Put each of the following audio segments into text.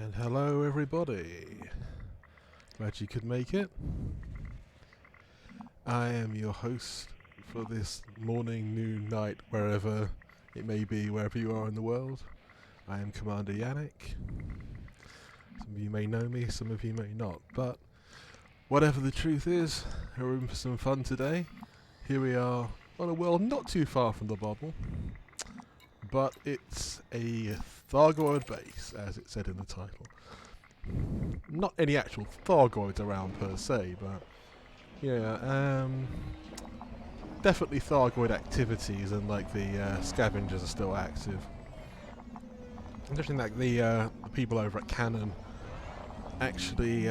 And hello everybody, glad you could make it. I am your host for this morning, noon, night, wherever it may be, wherever you are in the world. I am Commander Yannick. Some of you may know me, some of you may not, but whatever the truth is, we're in for some fun today. Here we are on a world not too far from the bubble, but it's a Thargoid base, as it said in the title. Not any actual Thargoids around per se, but yeah, definitely Thargoid activities, and like the scavengers are still active. Interesting that the people over at Cannon actually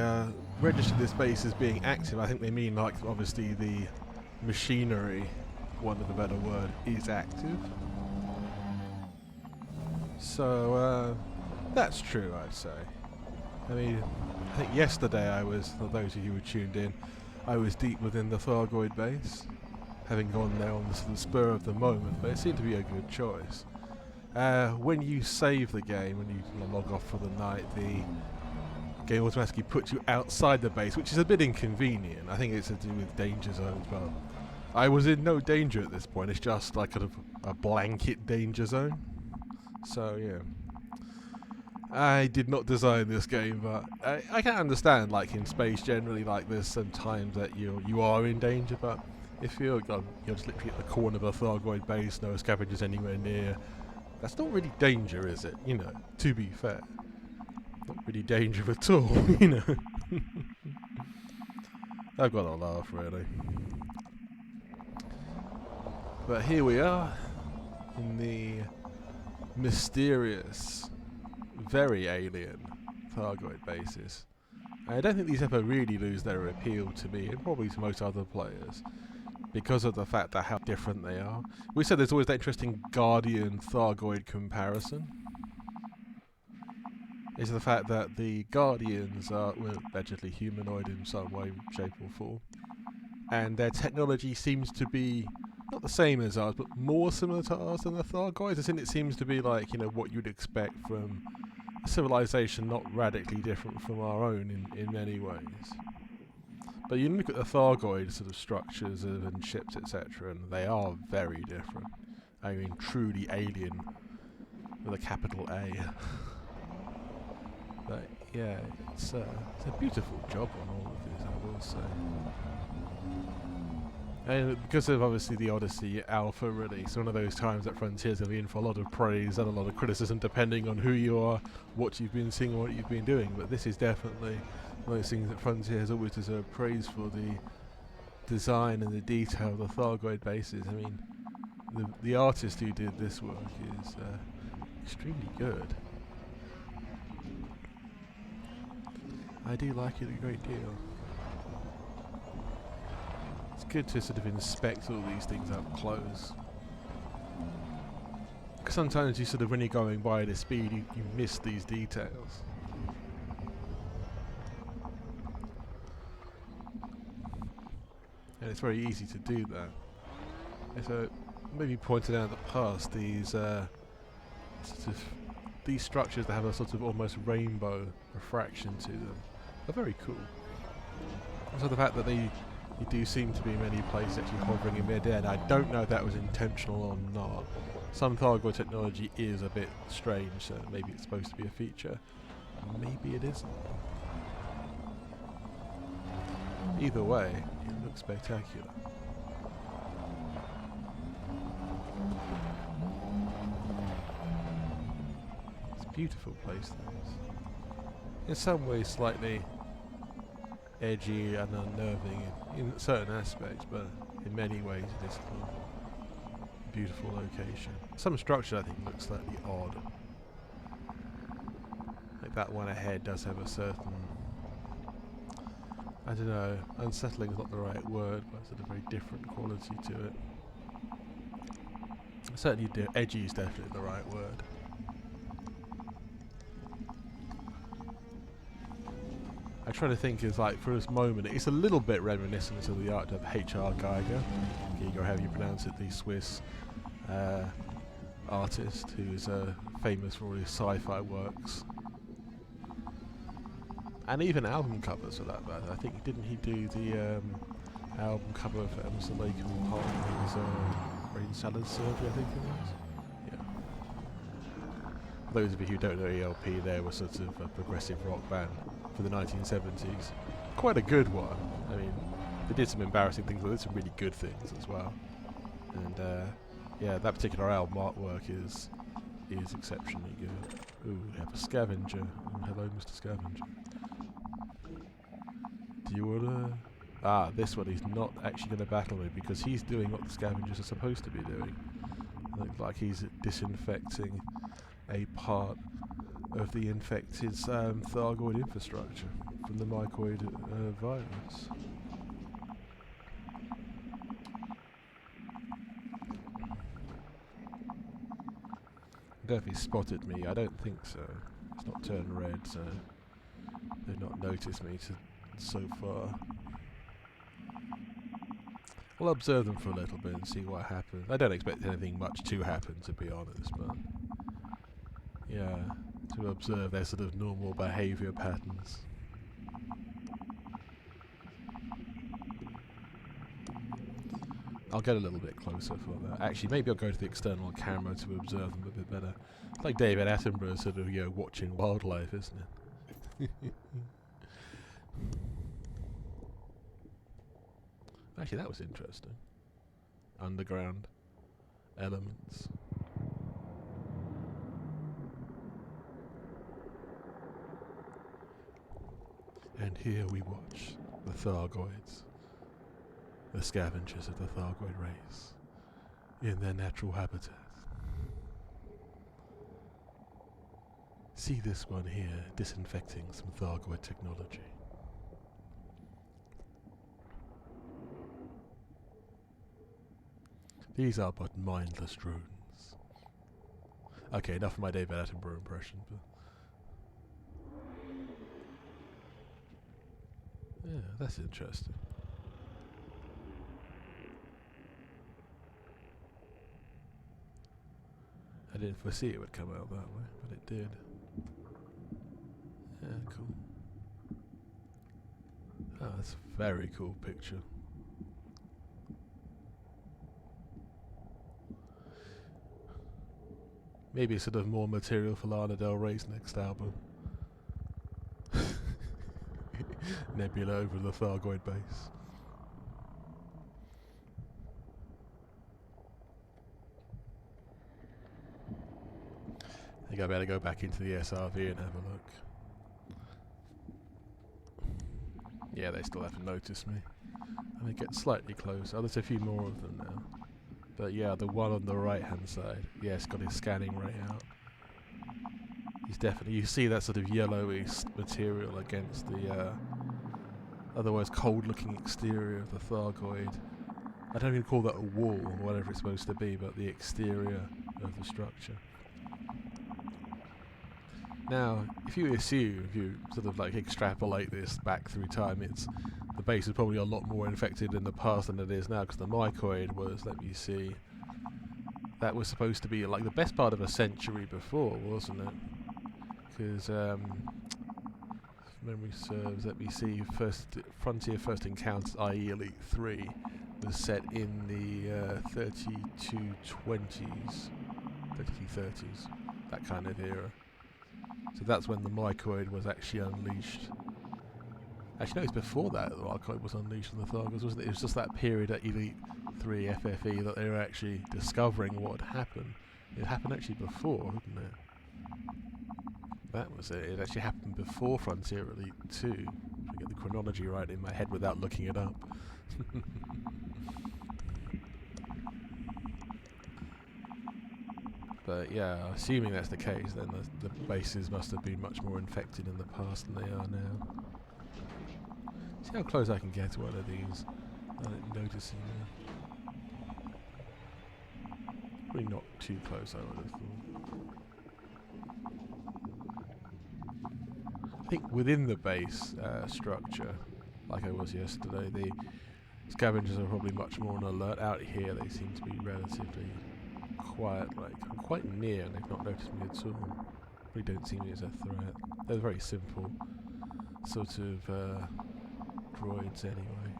registered this base as being active. I think they mean like obviously the machinery, one of the better word, is active. So that's true, I'd say. I mean, I think yesterday I was, for those of you who tuned in, I was deep within the Thargoid base, having gone there on the sort of spur of the moment, but it seemed to be a good choice. When you save the game, when you log off for the night, the game automatically puts you outside the base, which is a bit inconvenient. I think it's to do with danger zones, but I was in no danger at this point. It's just like kind of a blanket danger zone. So yeah, I did not design this game, but I can understand, like in space generally, like there's some times that you are in danger, but if you're just literally at the corner of a Thargoid base, no scavengers anywhere near, that's not really danger, is it? You know, to be fair, not really danger at all. You know, I've got a laugh really, but here we are in the mysterious, very alien Thargoid bases. I don't think these ever really lose their appeal to me, and probably to most other players, because of the fact that how different they are. We said there's always that interesting Guardian Thargoid comparison. Is the fact that the Guardians are allegedly humanoid in some way, shape or form, and their technology seems to be not the same as ours, but more similar to ours than the Thargoids. As in, it seems to be like, you know, what you'd expect from a civilization not radically different from our own in many ways. But you look at the Thargoid sort of structures and ships, etc., and they are very different. I mean, truly alien with a capital A. But yeah, it's a beautiful job on all of this, I will say. And because of obviously the Odyssey Alpha release, one of those times that Frontier's going to be in for a lot of praise and a lot of criticism depending on who you are, what you've been seeing, what you've been doing. But this is definitely one of those things that Frontier has always deserved praise for, the design and the detail of the Thargoid bases. I mean, the artist who did this work is extremely good. I do like it a great deal. It's good to sort of inspect all these things up close. Because sometimes you sort of, when you're going by at a speed, you miss these details. And it's very easy to do that. And so, maybe pointed out in the past, these these structures that have a sort of almost rainbow refraction to them are very cool. So the fact that you do seem to be in many places actually hovering in midair, and I don't know if that was intentional or not. Some Thargoid technology is a bit strange, so maybe it's supposed to be a feature. Maybe it isn't. Either way, it looks spectacular. It's a beautiful place, this. In some ways slightly edgy and unnerving in certain aspects, but in many ways it is a beautiful location. Some structure I think looks slightly odd. Like that one ahead does have a certain, I don't know, unsettling is not the right word, but it's a very different quality to it. Certainly edgy is definitely the right word. I try to think is like, for this moment, it's a little bit reminiscent of the art of H.R. Geiger, or however you pronounce it, the Swiss artist who's famous for all his sci-fi works. And even album covers for that matter. I think, didn't he do the album cover for Emerson Lake and Palmer's Brain Salad Surgery, I think it was? Yeah. For those of you who don't know ELP, they were sort of a progressive rock band for the 1970s. Quite a good one. I mean, they did some embarrassing things, but they did some really good things as well. And yeah, that particular album artwork is exceptionally good. Ooh, we have a scavenger. Hello, Mr. Scavenger. Do you wanna... Ah, this one he's not actually going to battle with because he's doing what the scavengers are supposed to be doing. Looks like he's disinfecting a part of the infected Thargoid infrastructure from the mycoid virus. I don't know if he spotted me. I don't think so. It's not turned red, so they've not noticed me so far. We'll observe them for a little bit and see what happens. I don't expect anything much to happen, to be honest, but yeah, to observe their sort of normal behaviour patterns. I'll get a little bit closer for that. Actually, maybe I'll go to the external camera to observe them a bit better. It's like David Attenborough sort of, you know, watching wildlife, isn't it? Actually, that was interesting. Underground elements. And here we watch the Thargoids, the scavengers of the Thargoid race, in their natural habitat. See this one here disinfecting some Thargoid technology. These are but mindless drones. Okay, enough of my David Attenborough impression, but... yeah, that's interesting. I didn't foresee it would come out that way, but it did. Yeah, cool. Oh, that's a very cool picture. Maybe sort of more material for Lana Del Rey's next album. Nebula over the Thargoid base. I think I better go back into the SRV and have a look. Yeah, they still haven't noticed me. I mean, get slightly closer. Oh, there's a few more of them now. But yeah, the one on the right hand side, yeah, it's got his scanning ray out. He's definitely, you see that sort of yellowy material against the otherwise cold looking exterior of the Thargoid. I don't even call that a wall or whatever it's supposed to be, but the exterior of the structure. Now, if you sort of like extrapolate this back through time, the base is probably a lot more infected in the past than it is now, because the mycoid was, let me see, that was supposed to be like the best part of a century before, wasn't it? Because, if memory serves, let me see, Frontier First Encounters, i.e. Elite 3, was set in the 3220s, 3230s, that kind of era. So that's when the mycoid was actually unleashed. Actually, no, it's before that the mycoid was unleashed on the Thargoids, wasn't it? It was just that period at Elite 3 FFE that they were actually discovering what had happened. It happened actually before, didn't it? That was it. It actually happened before Frontier Elite 2. I get the chronology right in my head without looking it up. But yeah, assuming that's the case, then the bases must have been much more infected in the past than they are now. See how close I can get to one of these without noticing me. Probably not too close, I would have thought. I think within the base structure, like I was yesterday, the scavengers are probably much more on alert. Out here they seem to be relatively quiet, like I'm quite near and they've not noticed me at all. They don't see me as a threat. They're very simple sort of droids anyway.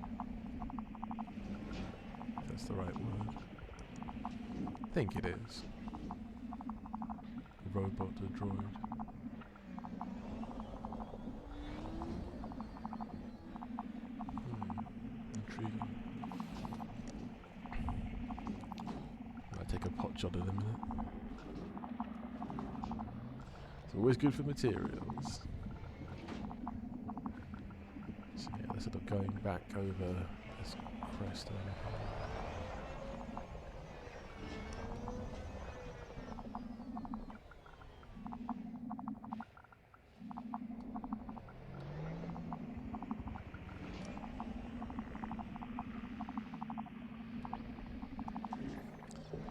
If that's the right word. I think it is. A robot to droid. Intriguing. Might take a pot shot in a minute. It's always good for materials. So yeah, they're sort of going back over this crest over here.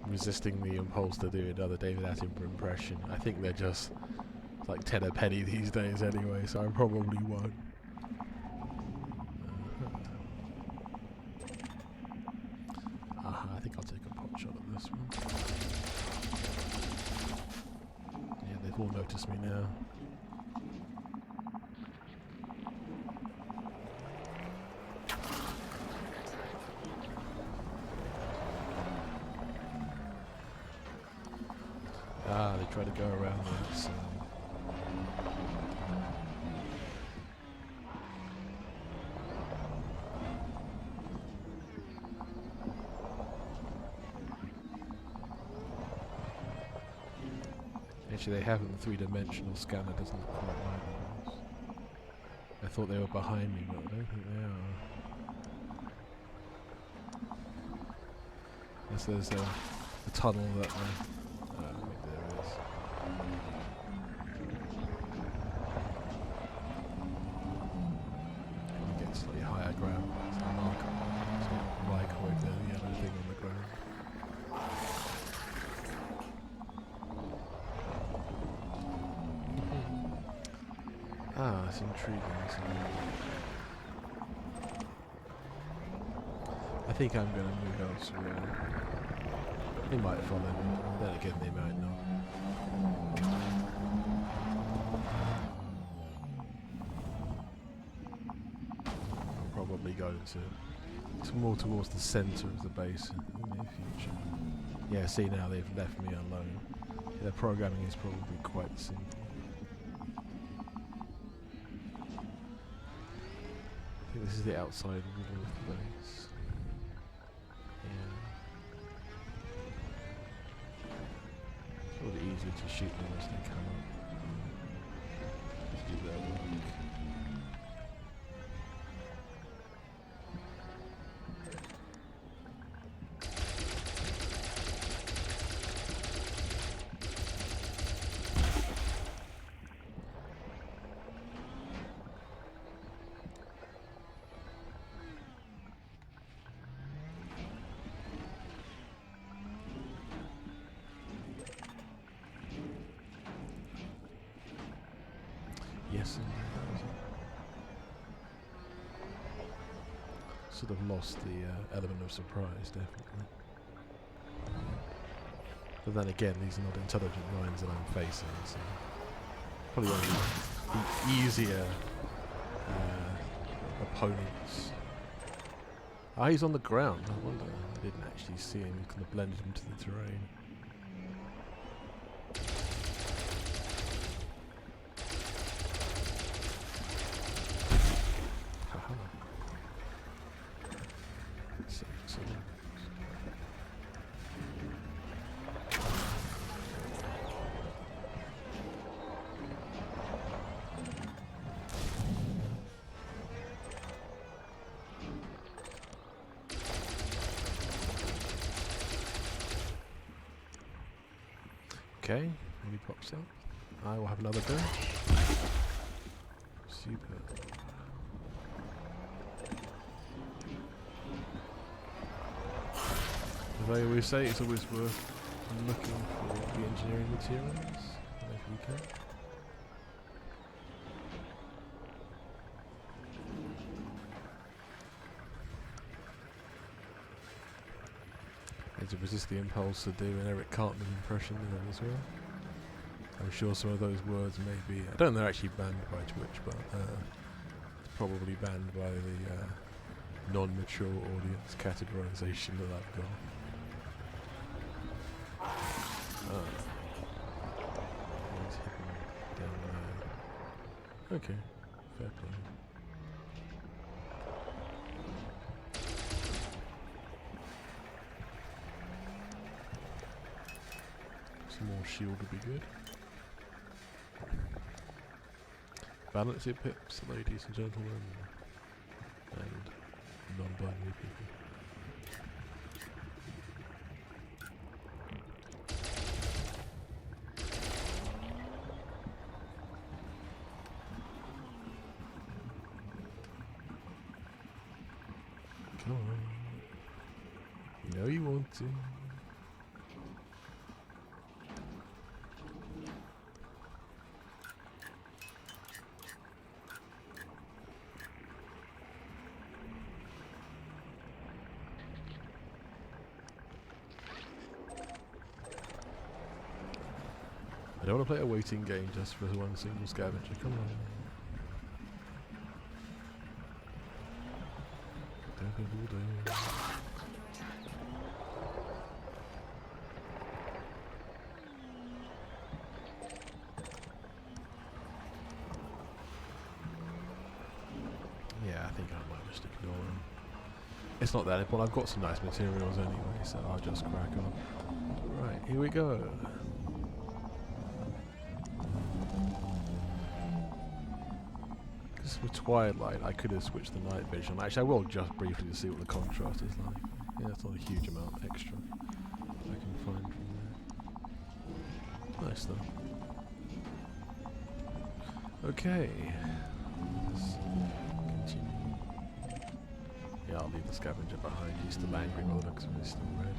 Resisting the impulse to do another David Attenborough impression. I think they're just like 10 a penny these days anyway, so I probably won't. I think I'll take a pot shot at this one. Yeah, they've all noticed me now. They try to go around that, so... Actually, they haven't. The three-dimensional scanner doesn't look quite like those. I thought they were behind me, but I don't think they are. Unless there's a tunnel that... maybe there is. You get slightly higher ground. It's a marker. So Thargoid, the yellow thing on the ground. It's intriguing, isn't it? I think I'm going to move elsewhere. They might follow me, then again they might not. I'm probably going to more towards the centre of the base in the near future. Yeah, see now they've left me alone. Their programming is probably quite simple. I think this is the outside wall of the base. Yeah. It's probably easier to shoot them as they come up. Just do their work. Yes, indeed. Sort of lost the element of surprise, definitely. But then again, these are not intelligent minds that I'm facing, so probably one of the easier opponents. Ah, he's on the ground. I wonder. I didn't actually see him. He kind of blended into the terrain. Okay, when he pops up, I will have another go. Super. As I always say, it's always worth looking for the engineering materials if we can. To resist the impulse to do an Eric Cartman impression in it as well. I'm sure some of those words may be... I don't know they're actually banned by Twitch, but probably banned by the non-mature audience categorization that I've got. He's hidden down there. Okay, fair play. Some more shield would be good. Balance your pips, ladies and gentlemen, and non-binary people. Come on. You know you want to. I don't want to play a waiting game just for one single scavenger. Come on. Yeah, I think I might just ignore him. It's not that important. I've got some nice materials anyway, so I'll just crack on. Right, here we go. With Twilight, I could have switched the night vision. Actually, I will just briefly to see what the contrast is like. Yeah, it's not a huge amount extra I can find from there. Nice though. Okay. Let's continue. Yeah, I'll leave the scavenger behind. He's still angry by the looks of it. He's still red.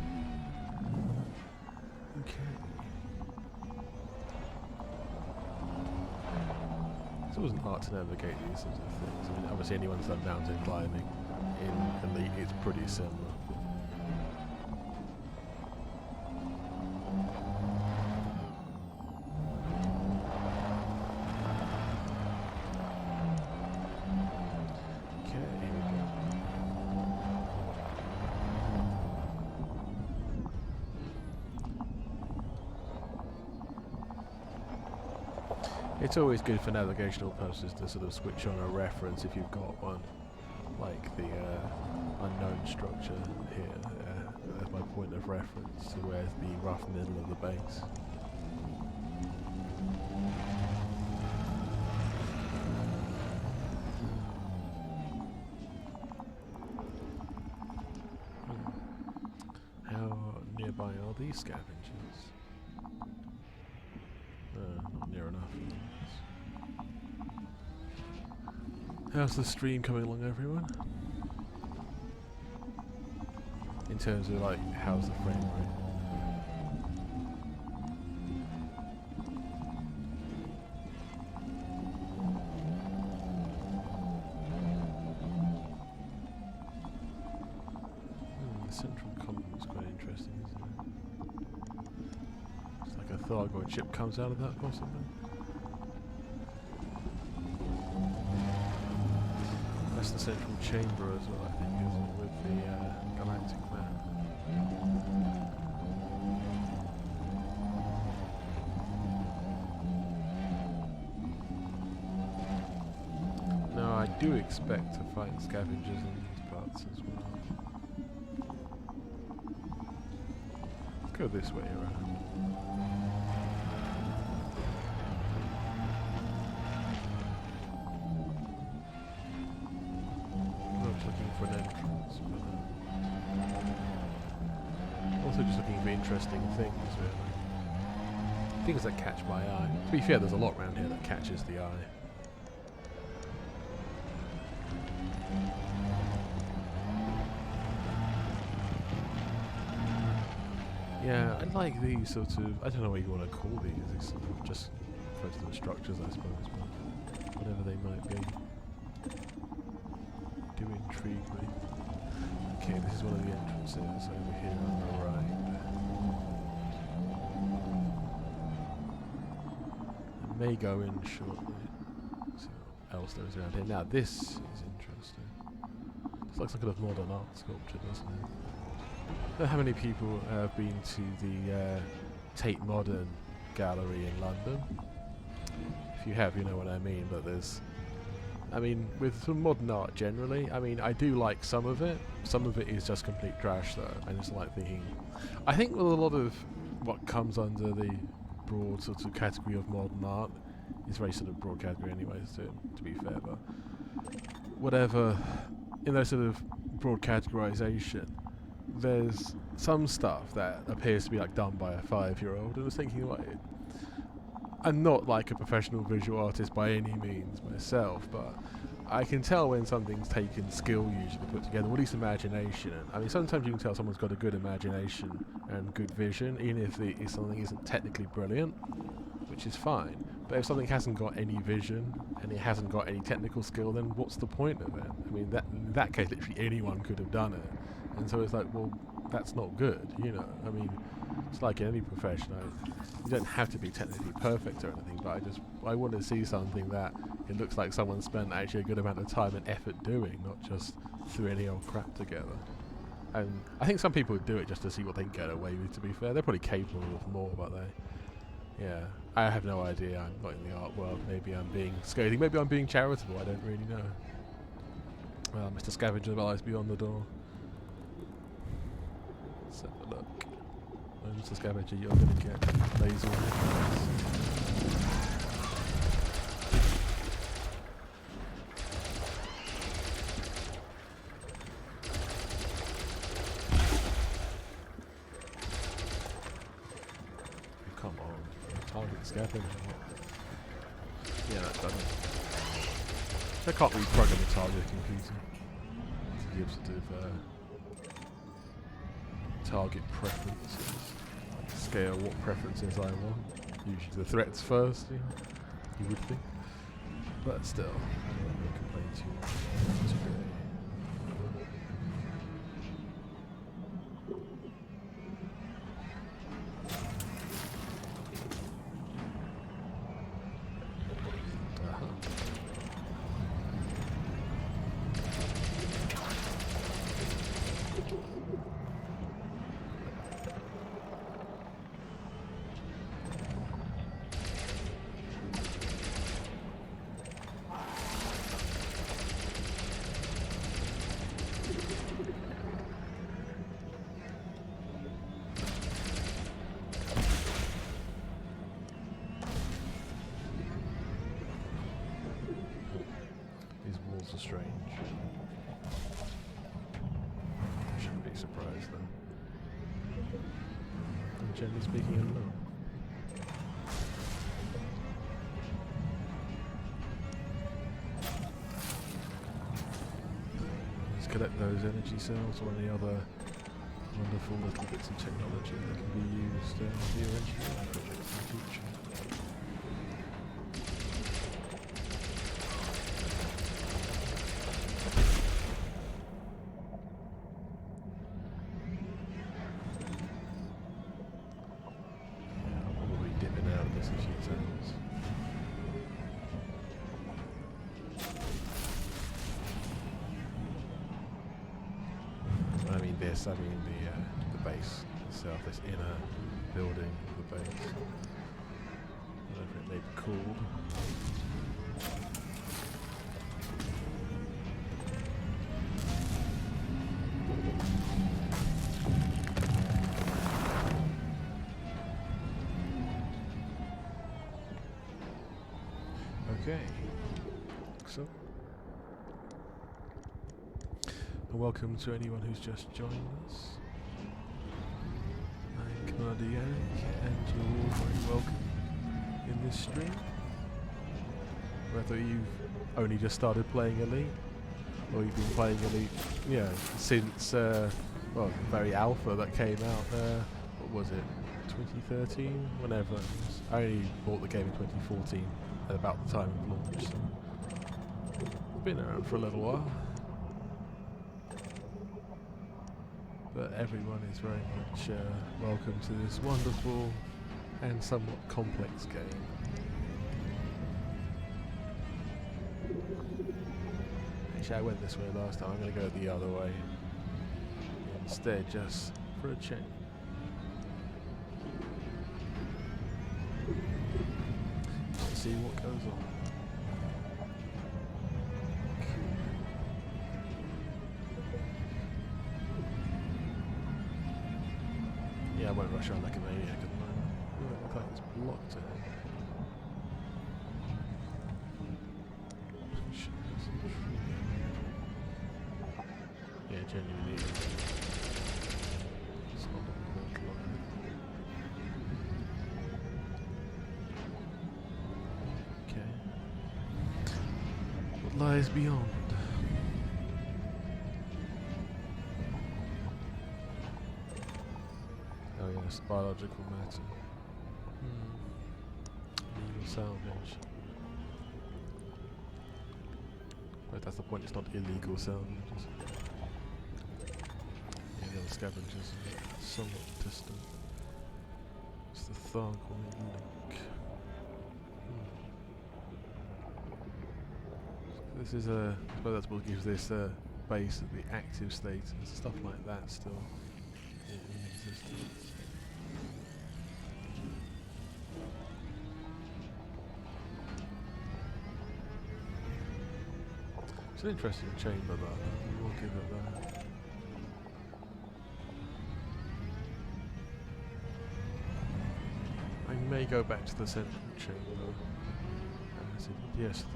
Okay. It's always an art to navigate these sorts of things. I mean, obviously anyone who's done mountain climbing in Elite, it's pretty similar. Okay, here we go. It's always good for navigational purposes to sort of switch on a reference if you've got one, like the unknown structure here as my point of reference to where's the rough middle of the base. How nearby are these scavengers? Not near enough. How's the stream coming along, everyone? In terms of like, how's the frame rate? The central common is quite interesting, isn't it? It's like a Thargoid ship comes out of that, possibly. That's the central chamber as well, I think, isn't it, with the galactic map. No, I do expect to find scavengers in these parts as well. Let's go this way around. Looking for an entrance, but also just looking for interesting things, really. Things that catch my eye. To be fair, there's a lot around here that catches the eye. Yeah, I like these sort of, I don't know what you want to call these sort of just refer to the structures, I suppose, but whatever they might be. Do intrigue me. Okay, this is one of the entrances over here on the right. I may go in shortly. So else there is around here. Now this is interesting. It's like some kind of modern art sculpture, doesn't it? I don't know how many people have been to the Tate Modern Gallery in London. If you have, you know what I mean, but there's... I mean, with some modern art generally, I mean, I do like some of it. Some of it is just complete trash, though. I just like thinking... I think with a lot of what comes under the broad sort of category of modern art, it's very sort of broad category anyways, to be fair, but... Whatever, in that sort of broad categorization, there's some stuff that appears to be like done by a 5-year-old, and I was thinking, like... I'm not like a professional visual artist by any means myself, but I can tell when something's taken skill usually to put together, or at least imagination. I mean, sometimes you can tell someone's got a good imagination and good vision, even if something isn't technically brilliant, which is fine. But if something hasn't got any vision and it hasn't got any technical skill, then what's the point of it? I mean, in that case, literally anyone could have done it. And so it's like, well, that's not good, you know? I mean, it's like in any profession. You don't have to be technically perfect or anything, but I want to see something that it looks like someone spent actually a good amount of time and effort doing, not just threw any old crap together. And I think some people would do it just to see what they can get away with, to be fair. They're probably capable of more, but yeah. I have no idea. I'm not in the art world. Maybe I'm being scathing. Maybe I'm being charitable. I don't really know. Well, Mr. Scavenger lies beyond the door. Let's have a look. Oh, Mr. Scavenger, you're going to get laser on your face. Come on. Target Scavenger. Yeah, that's done it. I can't reprogram the target computer to give sort of target preferences, like scale what preferences I want. Usually the threats first, you would think. But still, I won't complain too much today. Are strange. I shouldn't be surprised though. And generally speaking, I'm not. Just collect those energy cells or any other wonderful little bits of technology that can be used for your engineering projects in the future. I mean the base itself, this inner building of the base. Whatever it may be called. Okay. So. And welcome to anyone who's just joined us. I'm Commander Yannick, and you're all very welcome in this stream. Whether you've only just started playing Elite, or you've been playing Elite, since the very alpha that came out. What was it? 2013, whenever. I only bought the game in 2014, at about the time of launch. So been around for a little while. But everyone is very much welcome to this wonderful and somewhat complex game. Actually, I went this way last time. I'm going to go the other way instead, just for a change. Let's see what goes on. Yeah, I won't rush around like a maniac at the moment. Ooh, it looks like it's blocked, I think. Yeah, genuinely. It's not a portal on it. Okay. What lies beyond? Oh yes, biological matter. Illegal salvage. But that's the point, it's not illegal salvage. Yeah, the other scavengers are somewhat distant. It's the Thargoid link. This is a, I suppose that's what gives this base the active status, stuff like that still in existence. It's an interesting chamber, that. We'll give it that. I may go back to the central chamber. As I did yesterday.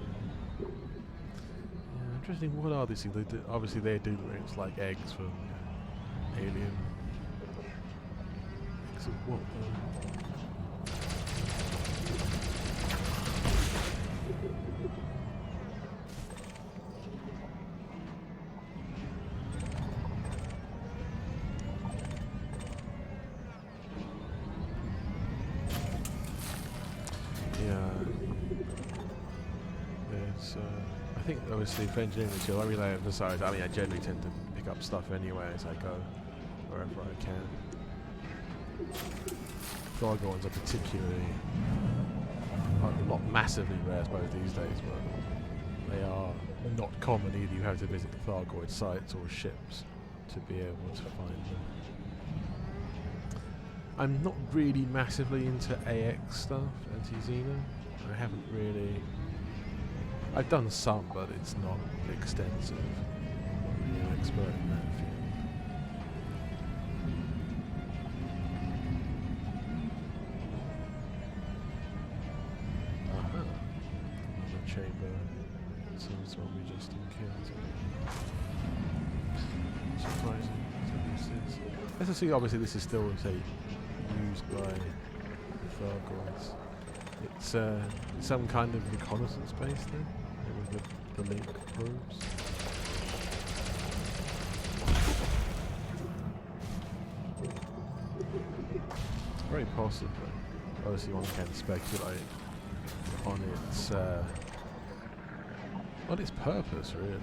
Yeah, interesting. What are these things? They do, obviously, they do looks like eggs from Alien. Eggs of what though? I think obviously for engineering material, I really emphasise, I mean I generally tend to pick up stuff anyway as I go, wherever I can. Thargoids are particularly, not massively rare I suppose these days, but they are not common either. You have to visit Thargoid sites or ships to be able to find them. I'm not really massively into AX stuff, anti-Xeno. I haven't really... I've done some, but it's not extensive. I'm not really an expert in that field. Aha! Another chamber. Seems what we just encountered. Surprising. Let's just see, obviously this is still, say, used by the Thargoids. It's some kind of reconnaissance base then, with the link probes. Very possibly. Obviously one can speculate on its purpose really.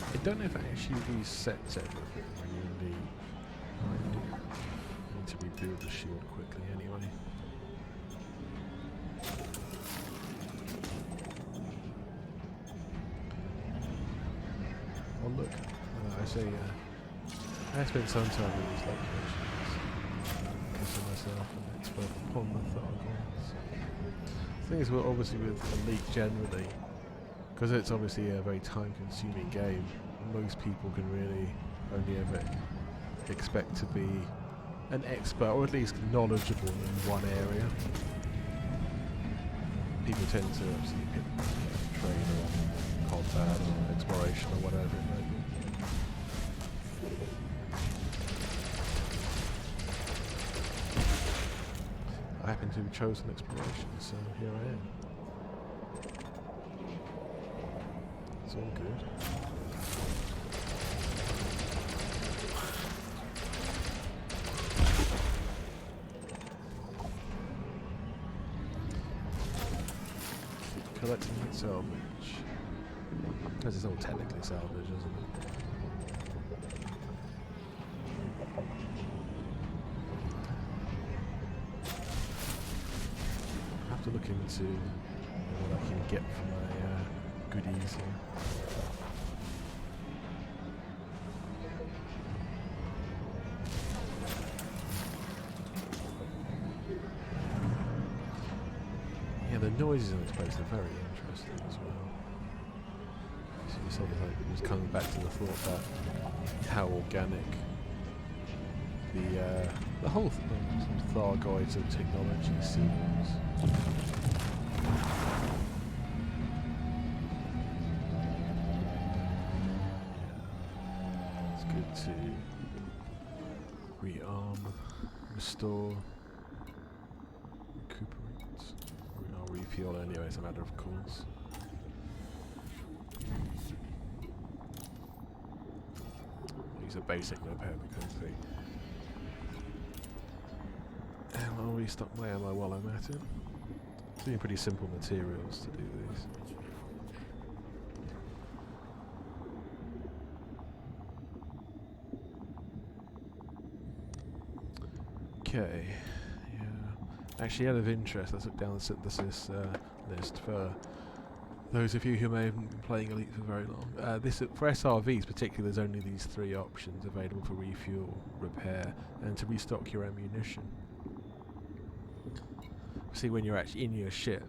I don't know if it actually resets everything when you leave. I need to rebuild the shield quickly anyway. Oh look, I spent some time in these locations. Kissing myself and expert upon the Thargoids. The thing is, well, obviously with Elite generally, because it's obviously a very time-consuming game, most people can really only ever expect to be an expert, or at least knowledgeable in one area. People tend to obviously train on combat or exploration or whatever it may be. I happen to have chosen exploration, so here I am. all good. Collecting salvage. Because it's all technically salvage, isn't it? I have to look into what I can get from my goodies here. Yeah, the noises in this place are very interesting as well. So you sort of like just coming back to the thought that how organic the whole Thargoid of technology seems. It's good to rearm, restore, recuperate. I'll refuel anyway, it's a matter of course. Use a basic repair because and I'll restock my ammo while I'm at it. It's doing pretty simple materials to do these. Okay, yeah. Actually, out of interest, let's look down the synthesis list for those of you who may have been playing Elite for very long. For SRVs particularly, there's only these 3 options available for refuel, repair, and to restock your ammunition. See, when you're actually in your ship,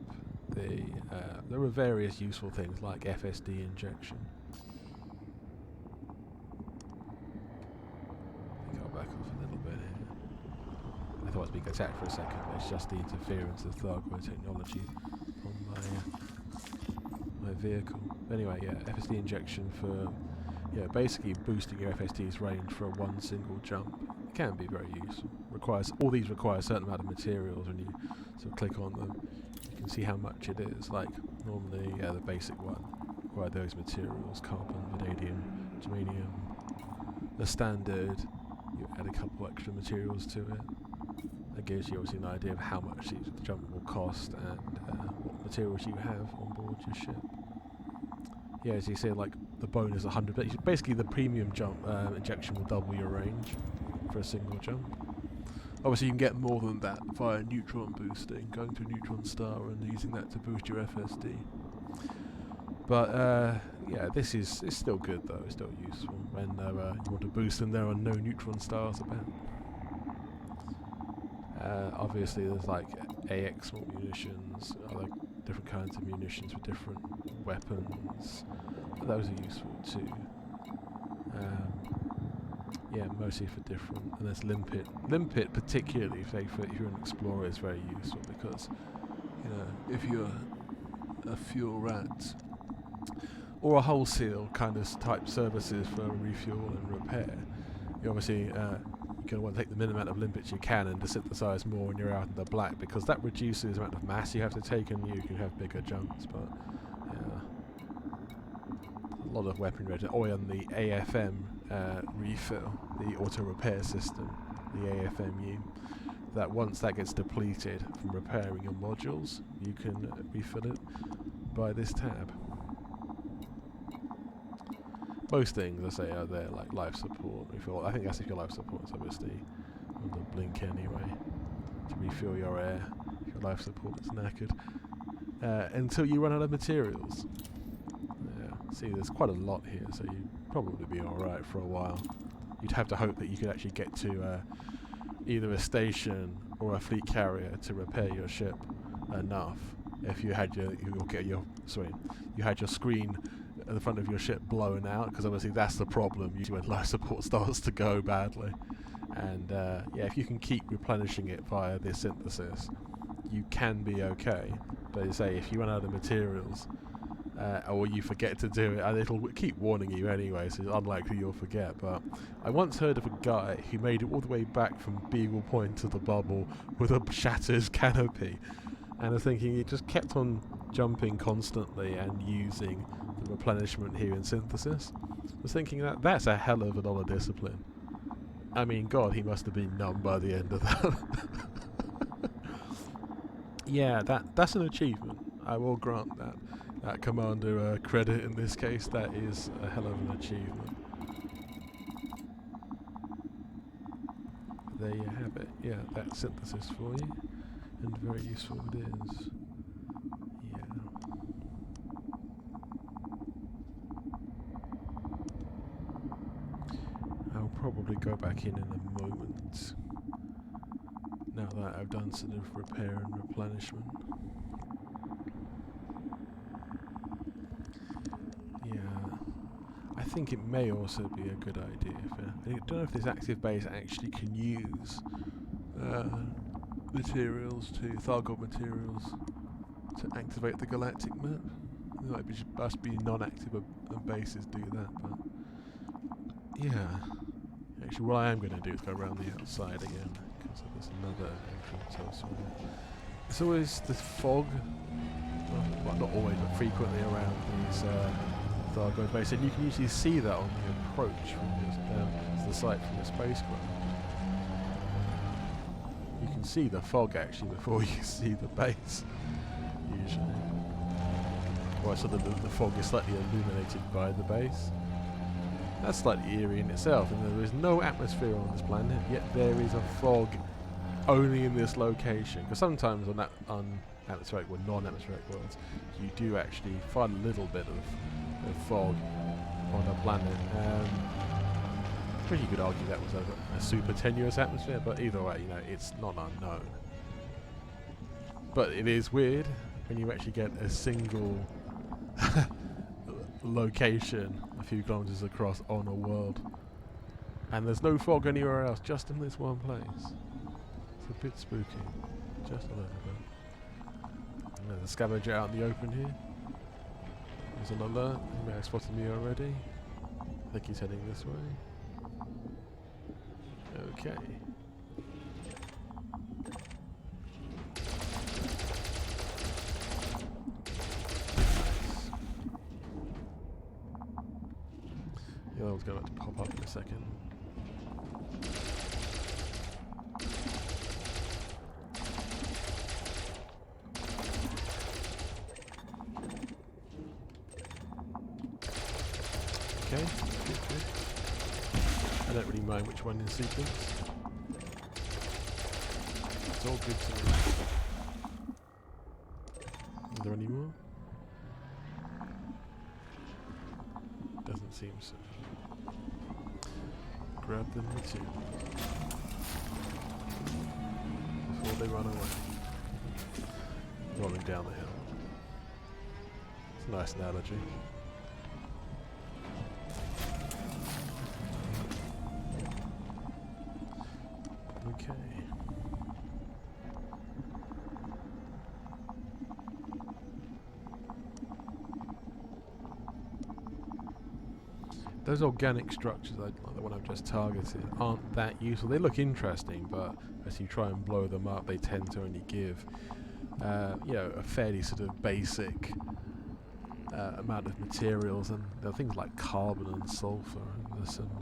there are various useful things like FSD injection. I think I'll back off a little bit here. I thought I was being attacked for a second, but it's just the interference of Thargoid technology on my vehicle. Anyway, yeah, FSD injection for basically boosting your FSD's range for one single jump. It can be very useful. All these require a certain amount of materials. When you sort of click on them, you can see how much it is. Like normally, the basic one require those materials: carbon, vanadium, germanium. The standard, you add a couple extra materials to it. That gives you obviously an idea of how much each jump will cost and what materials you have on board your ship. Yeah, as you see, like the bonus 100, but basically the premium jump injection will double your range for a single jump. Obviously you can get more than that via neutron boosting, going to a neutron star and using that to boost your FSD. But yeah, it's still good though, it's still useful when you want to boost and there are no neutron stars about. Obviously there's like AX munitions, other different kinds of munitions for different weapons. Those are useful too. Yeah, mostly for different. And there's limpet. Limpet particularly, if you're an explorer, is very useful because if you're a fuel rat or a wholesale kind of type services for refuel and repair, you obviously you're going to want to take the minimum amount of limpets you can and to synthesize more when you're out in the black, because that reduces the amount of mass you have to take and you can have bigger jumps. But yeah, a lot of weaponry. On the AFM refill, the auto repair system, the AFMU, that once that gets depleted from repairing your modules, you can refill it by this tab. Most things, I say, are there, like life support. Refill. I think that's if your life support is obviously on the blink anyway, to refill your air if your life support is knackered. Until you run out of materials. Yeah, see, there's quite a lot here, so you'd probably be alright for a while. You'd have to hope that you could actually get to either a station or a fleet carrier to repair your ship enough. If you had you had your screen at the front of your ship blown out, because obviously that's the problem usually when life support starts to go badly. And yeah, if you can keep replenishing it via this synthesis, you can be okay. But you say if you run out of materials, or you forget to do it, and it'll keep warning you anyway, so it's unlikely you'll forget. But I once heard of a guy who made it all the way back from Beagle Point to the bubble with a shattered canopy, and I was thinking he just kept on jumping constantly and using the replenishment here in synthesis. I was thinking that that's a hell of a lot of discipline. I mean, God, he must have been numb by the end of that. Yeah, that's an achievement. I will grant that commander credit in this case. That is a hell of an achievement. There you have it. Yeah, that's synthesis for you, and very useful it is. Yeah. I'll probably go back in a moment. Now that I've done sort of repair and replenishment. Yeah, I think it may also be a good idea. I don't know if this active base actually can use materials Thargoid materials to activate the galactic map. It must be non-active bases do that, but yeah. Actually, what I am going to do is go around the outside again, because there's another entrance elsewhere. There's always the fog, well, not always, but frequently around these Thargoid bases, and you can usually see that on the approach from the site from the spacecraft. You can see the fog actually before you see the base, usually. Or so the fog is slightly illuminated by the base. That's slightly eerie in itself, and there is no atmosphere on this planet, yet there is a fog only in this location. Because sometimes on atmospheric or non-atmospheric worlds, you do actually find a little bit of fog on a planet. You could argue that was a super tenuous atmosphere, but either way, you know, it's not unknown. But it is weird when you actually get a single location a few kilometers across on a world, and there's no fog anywhere else, just in this one place. It's a bit spooky, just a little bit. And there's a scavenger out in the open here. There's an alert. He may have spotted me already. I think he's heading this way. Okay. The other one's going to pop up in a second. Okay, good. I don't really mind which one in sequence. It's all good to me. Is there any more? Doesn't seem so. Grab them too before they run away. Rolling down the hill. It's a nice analogy. Okay. Those organic structures, like the one I've just targeted, aren't that useful. They look interesting, but as you try and blow them up, they tend to only give, you know, a fairly sort of basic amount of materials, and there are things like carbon and sulfur that are similar.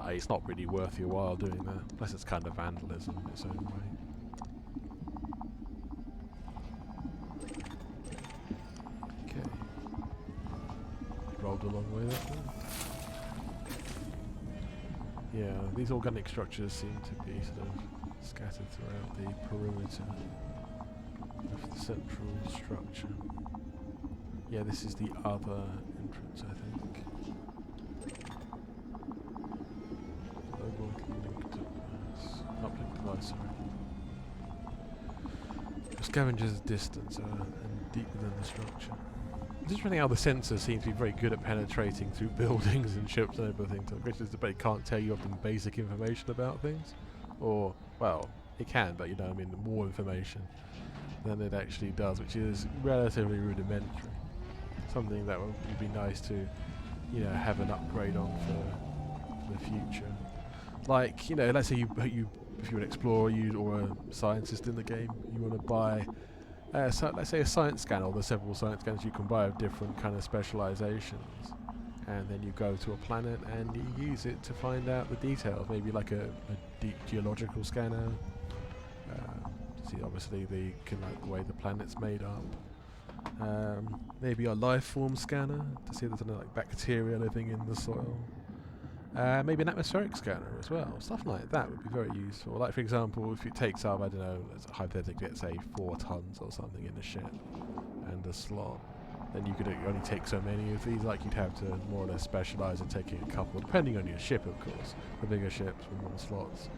It's not really worth your while doing that. Plus, it's kind of vandalism in its own way. Okay. Rolled a long way that way. Yeah, these organic structures seem to be sort of scattered throughout the perimeter of the central structure. Yeah, this is the other entrance, I think. Uplink device, sorry. The scavenger's distance and deep within the structure. It's interesting how the sensors seem to be very good at penetrating through buildings and ships and everything. So the debate can't tell you often basic information about things. Or, well, it can, but you know, I mean, more information than it actually does, which is relatively rudimentary. Something that would be nice to, you know, have an upgrade on for the future. Like, you know, let's say you if you're an explorer or a scientist in the game, you want to buy, so let's say a science scanner, or there's several science scanners you can buy of different kind of specializations, and then you go to a planet and you use it to find out the details, maybe like a deep geological scanner, to see obviously the way the planet's made up. Maybe a life form scanner to see if there's any like bacteria living in the soil. Maybe an atmospheric scanner as well. Stuff like that would be very useful. Like for example, if it takes up, I don't know, hypothetically, let's say 4 tons or something in a ship and a slot, then you could only take so many of these. Like you'd have to more or less specialise in taking a couple, depending on your ship, of course. The bigger ships with more slots,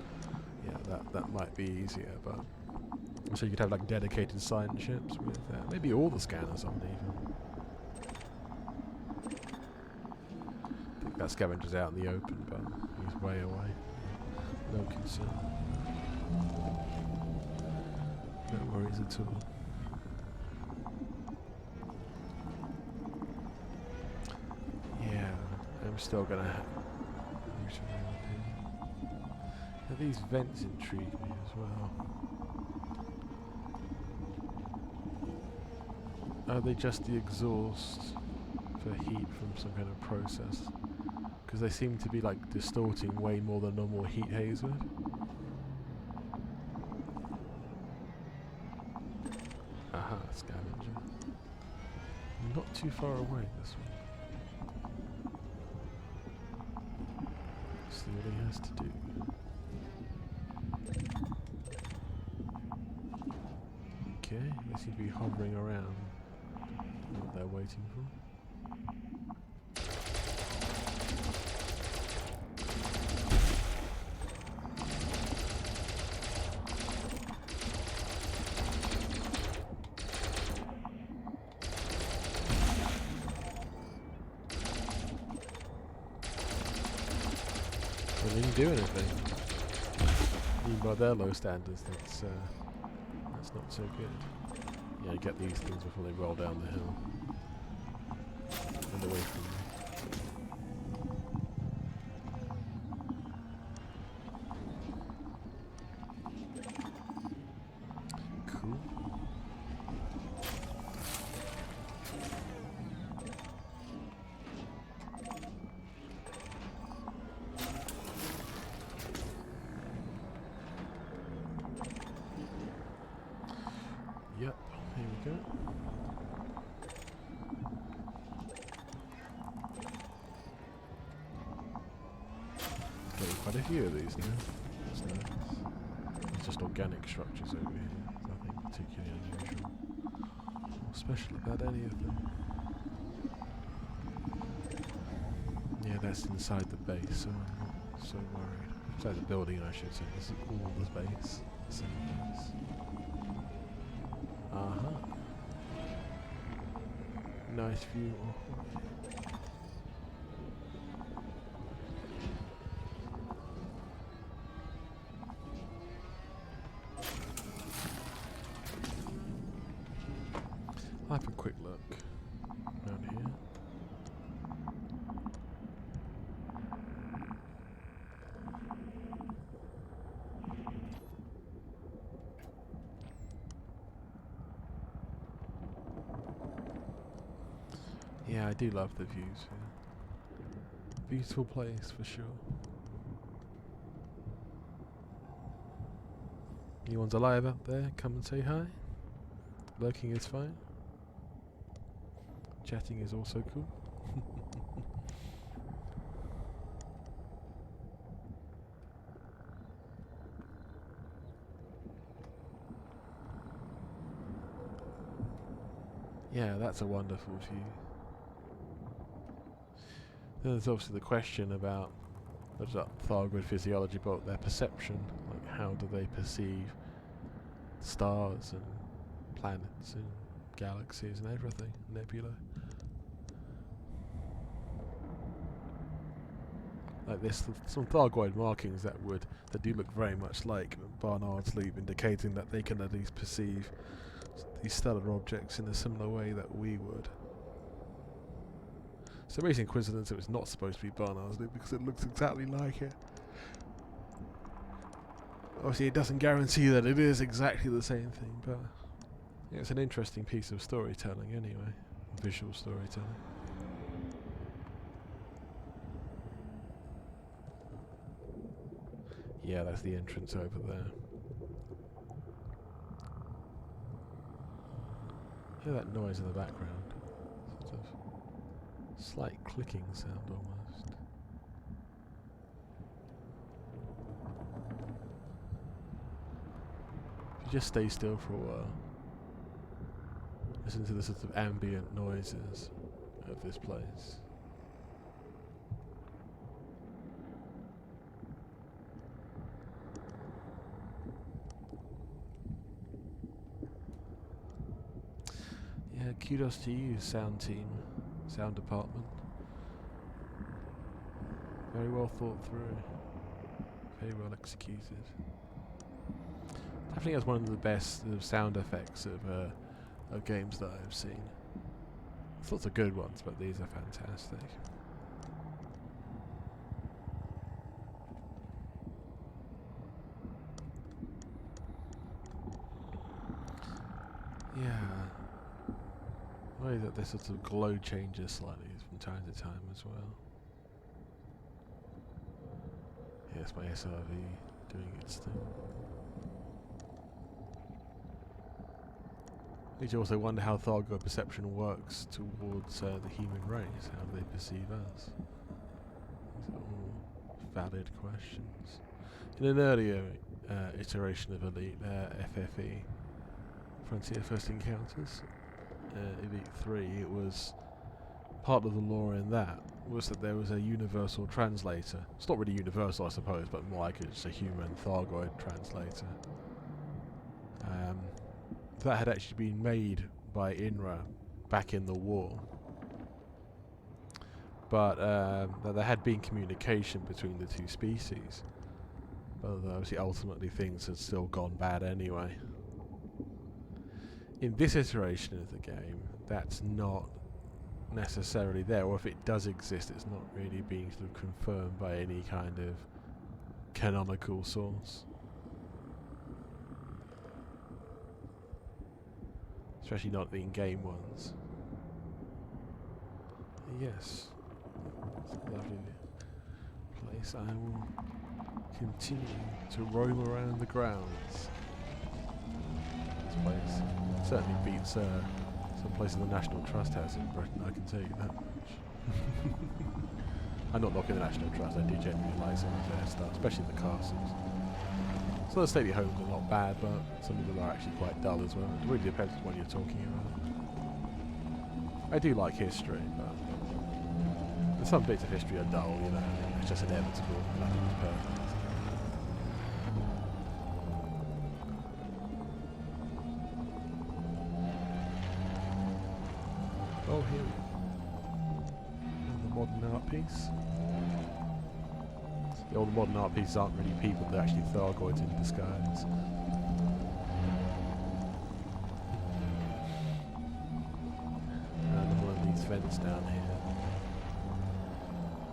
yeah, that might be easier. But so you could have like dedicated science ships with maybe all the scanners on even. I think that scavenger's out in the open, but he's way away. No concern. No worries at all. Yeah, I'm still gonna use around here. Now, these vents intrigue me as well. Are they just the exhaust for heat from some kind of process? Because they seem to be like distorting way more than normal heat haze would. Aha, scavenger. Not too far away, this one. See what he has to do. Okay, they seem to be hovering around. What they're waiting for. They didn't do anything. Even by their low standards, that's not so good. Yeah, you get these things before they roll down the hill and away from you. Cool. Yep, here we go. Getting quite a few of these now. That's nice. It's just organic structures over here. Nothing particularly unusual or special about any of them. Yeah, that's inside the base, so I'm not so worried. Inside the building, I should say. This is all the base. The same base. Nice view. I'll have a quick look around here. Yeah, I do love the views here. Beautiful place for sure. Anyone's alive out there? Come and say hi. Lurking is fine. Chatting is also cool. Yeah, that's a wonderful view. Then there's obviously the question about not just Thargoid physiology, but their perception. Like, how do they perceive stars and planets and galaxies and everything, nebula? Like this, some Thargoid markings that do look very much like Barnard's Loop, indicating that they can at least perceive these stellar objects in a similar way that we would. It's an amazing coincidence it was not supposed to be Barnard's Loop because it looks exactly like it. Obviously, it doesn't guarantee that it is exactly the same thing, but yeah, it's an interesting piece of storytelling anyway. Visual storytelling. Yeah, that's the entrance over there. Hear that noise in the background? Sort of slight clicking sound almost. If you just stay still for a while, listen to the sort of ambient noises of this place. Yeah, kudos to you, sound team, sound department. Very well thought through, very well executed. Definitely has one of the best sound effects of games that I've seen. There's lots of good ones, but these are fantastic. Yeah. The way that this sort of glow changes slightly from time to time as well. Here's my SRV doing its thing. You also wonder how Thargoid perception works towards the human race, how they perceive us. These are all valid questions. In an earlier iteration of Elite, FFE, Frontier First Encounters, Elite 3, it was part of the lore in that was that there was a universal translator. It's not really universal, I suppose, but more like it's a human Thargoid translator. That had actually been made by INRA back in the war. But that there had been communication between the two species. But obviously ultimately things had still gone bad anyway. In this iteration of the game, that's not necessarily there, or if it does exist, it's not really being sort of confirmed by any kind of canonical source. Especially not the in-game ones. Yes, it's a lovely place. I will continue to roam around the grounds. This place certainly beats some places the National Trust has in Britain, I can tell you that much. I'm not knocking the National Trust, I do genuinely like some of their stuff, especially the castles. Some of the stately homes are not bad, but some of them are actually quite dull as well. It really depends on what you're talking about. I do like history, but some bits of history are dull, you know, it's just inevitable, nothing is perfect. Oh, here we go. Another modern art piece. The old modern art pieces aren't really people, they're actually Thargoids in disguise. And one of these vents down here.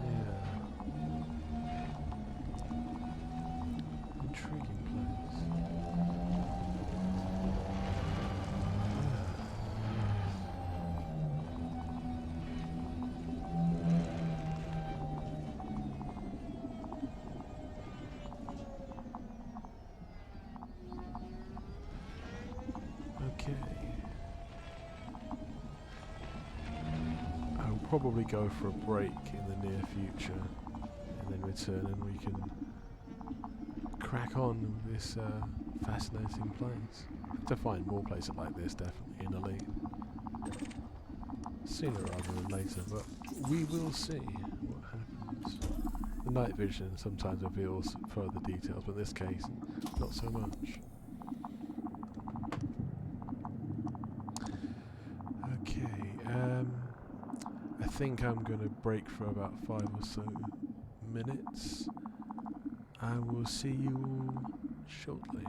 Yeah. Intriguing place. Okay. I'll probably go for a break in the near future and then return and we can crack on with this fascinating place. To find more places like this definitely in Elite. Sooner rather than later, but we will see what happens. The night vision sometimes reveals further details, but in this case, not so much. I think I'm going to break for about 5 or so minutes. I will see you all shortly.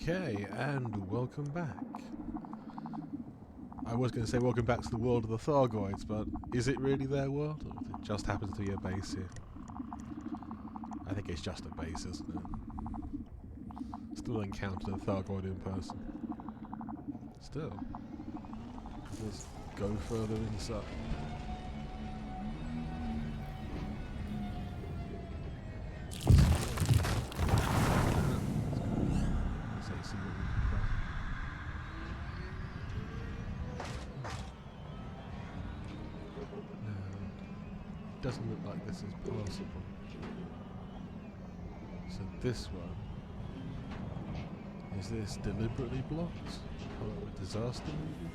Okay, and welcome back. I was going to say welcome back to the world of the Thargoids, but is it really their world, or it just happens to be a base here? I think it's just a base, isn't it? Still encountered a Thargoid in person. Still. Let's go further inside. Doesn't look like this is possible. So this one, is this deliberately blocked? Or a disaster maybe?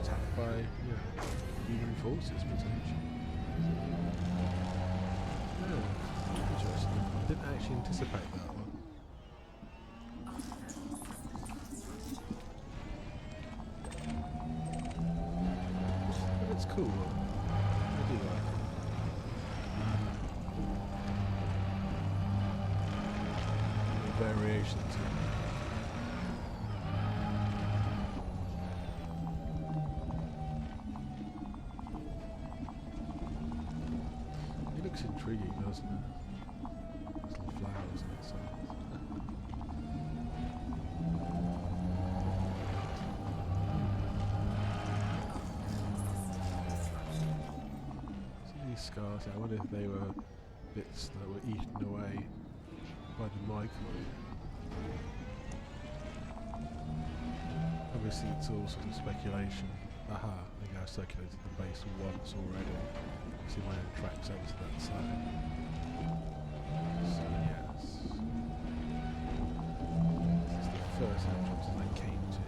Attacked by, human forces potentially. Yeah, interesting. I didn't actually anticipate that one. But it's cool. I do like it. Variation to it. It looks intriguing, doesn't it? There's little flowers on its side. See these scars? I wonder if they were bits that were eaten away by the microwave. Obviously it's all sort of speculation. Aha, I think I've circulated the base once already. See my own tracks over to that side. So yes. This is the first entrance that I came to.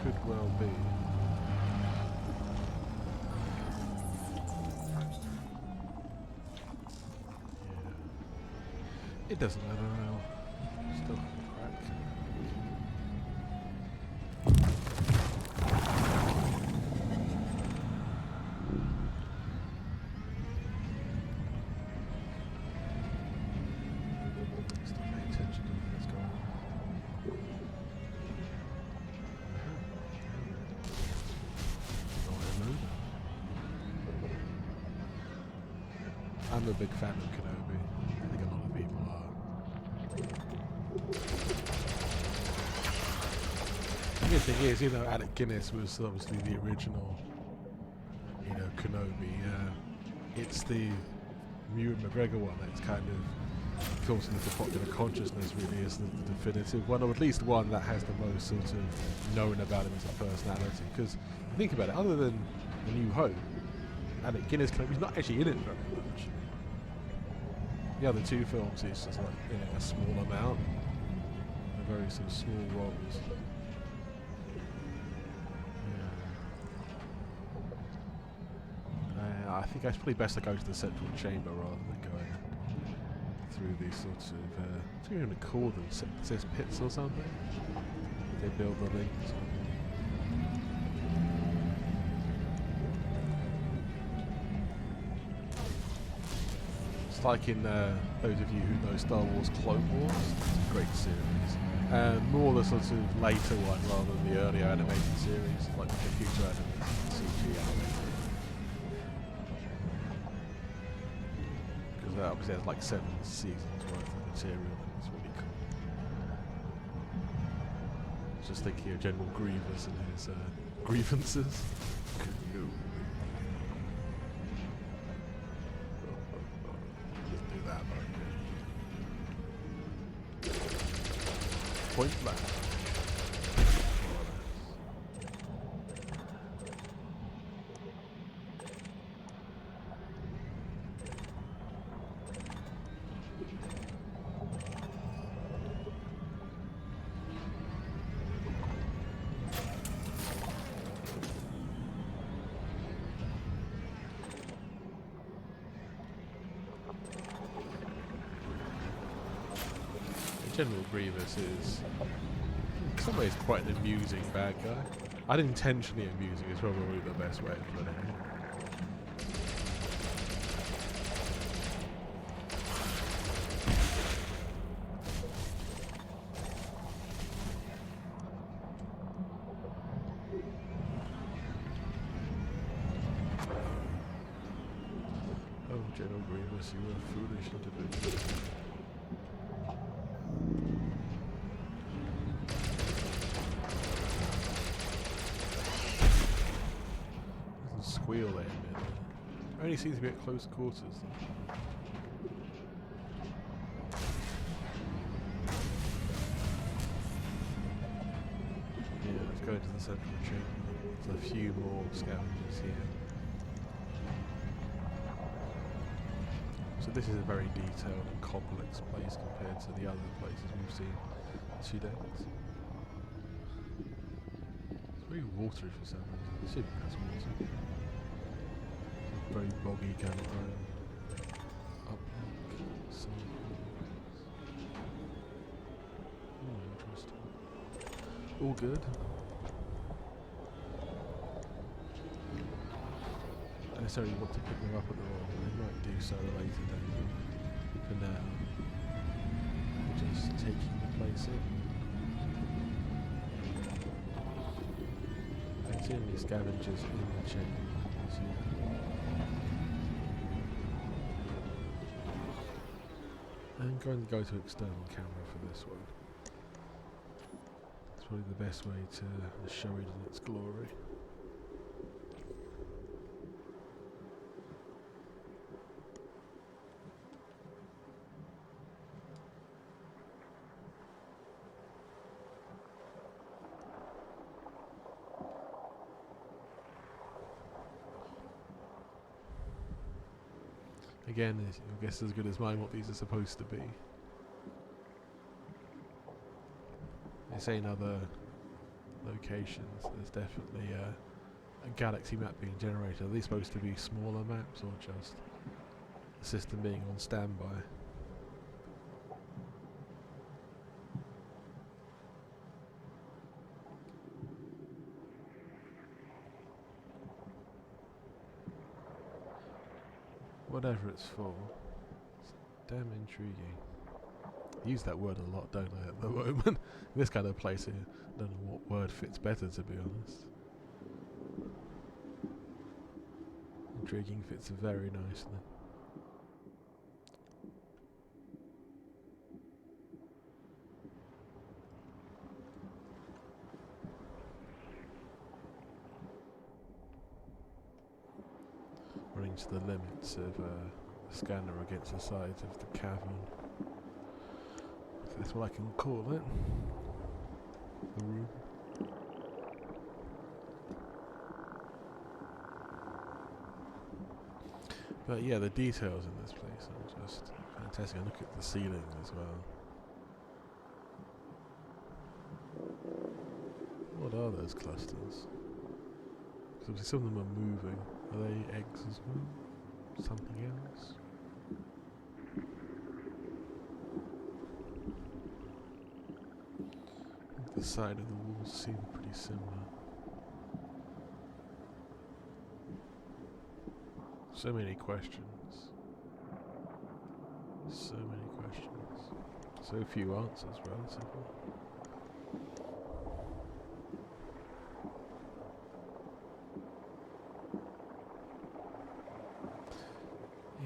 Could well be. Yeah. It doesn't matter now. Still have a crack. Still pay attention to what's going on. Oh, hello there. I'm a big fan of Kenobi. I think a lot of people are. The good thing is, Alec Guinness was obviously the original, Kenobi. It's the Ewan McGregor one that's kind of filtered into popular consciousness, really, is the definitive one, or at least one that has the most sort of known about him as a personality. Because, think about it, other than A New Hope, Alec Guinness Kenobi's not actually in it very much. The other two films, he's just like, a small amount. They're very sort of small roles. I think it's probably best to go to the central chamber rather than going through these sorts of, what are you going to call them? Sepsis pits or something? They build the links. It's like in those of you who know Star Wars Clone Wars, it's a great series. More the sort of later one rather than the earlier animated series, like the computer animated CG animated. Obviously there's like 7 seasons worth of material and it's really cool. Just thinking of General Grievous and his grievances. Just do that, but point blank. General Grievous is, in some ways, quite an amusing bad guy. Unintentionally amusing is probably the best way of putting it. Oh, General Grievous, you were a foolish individual. Doesn't squeal there, man. Only seems to be at close quarters, though. Yeah, let's go into the central chamber. There's a few more scavengers here. So this is a very detailed and complex place compared to the other places we've seen to date. It's very watery for some reason. I assume that's water. It's a very boggy kind of uplook. Interesting. All good. I don't necessarily want to pick them up at the moment. They might do so at a later date. For now, we're just taking the place in. I don't see any scavengers in the chamber. I'm going to go to external camera for this one. It's probably the best way to show it in its glory. Again, I guess as good as mine what these are supposed to be. They say in other locations there's definitely a galaxy map being generated. Are these supposed to be smaller maps or just the system being on standby? Whatever it's for, it's damn intriguing. I use that word a lot, don't I, at the moment? In this kind of place here, I don't know what word fits better, to be honest. Intriguing fits very nicely. Running to the limits of the scanner against the sides of the cavern. So that's what I can call it. The room. But yeah, the details in this place are just fantastic. I look at the ceiling as well. What are those clusters? Because some of them are moving. Are they eggs as well? Something else? The side of the walls seem pretty similar. So many questions. So many questions. So few answers, relatively.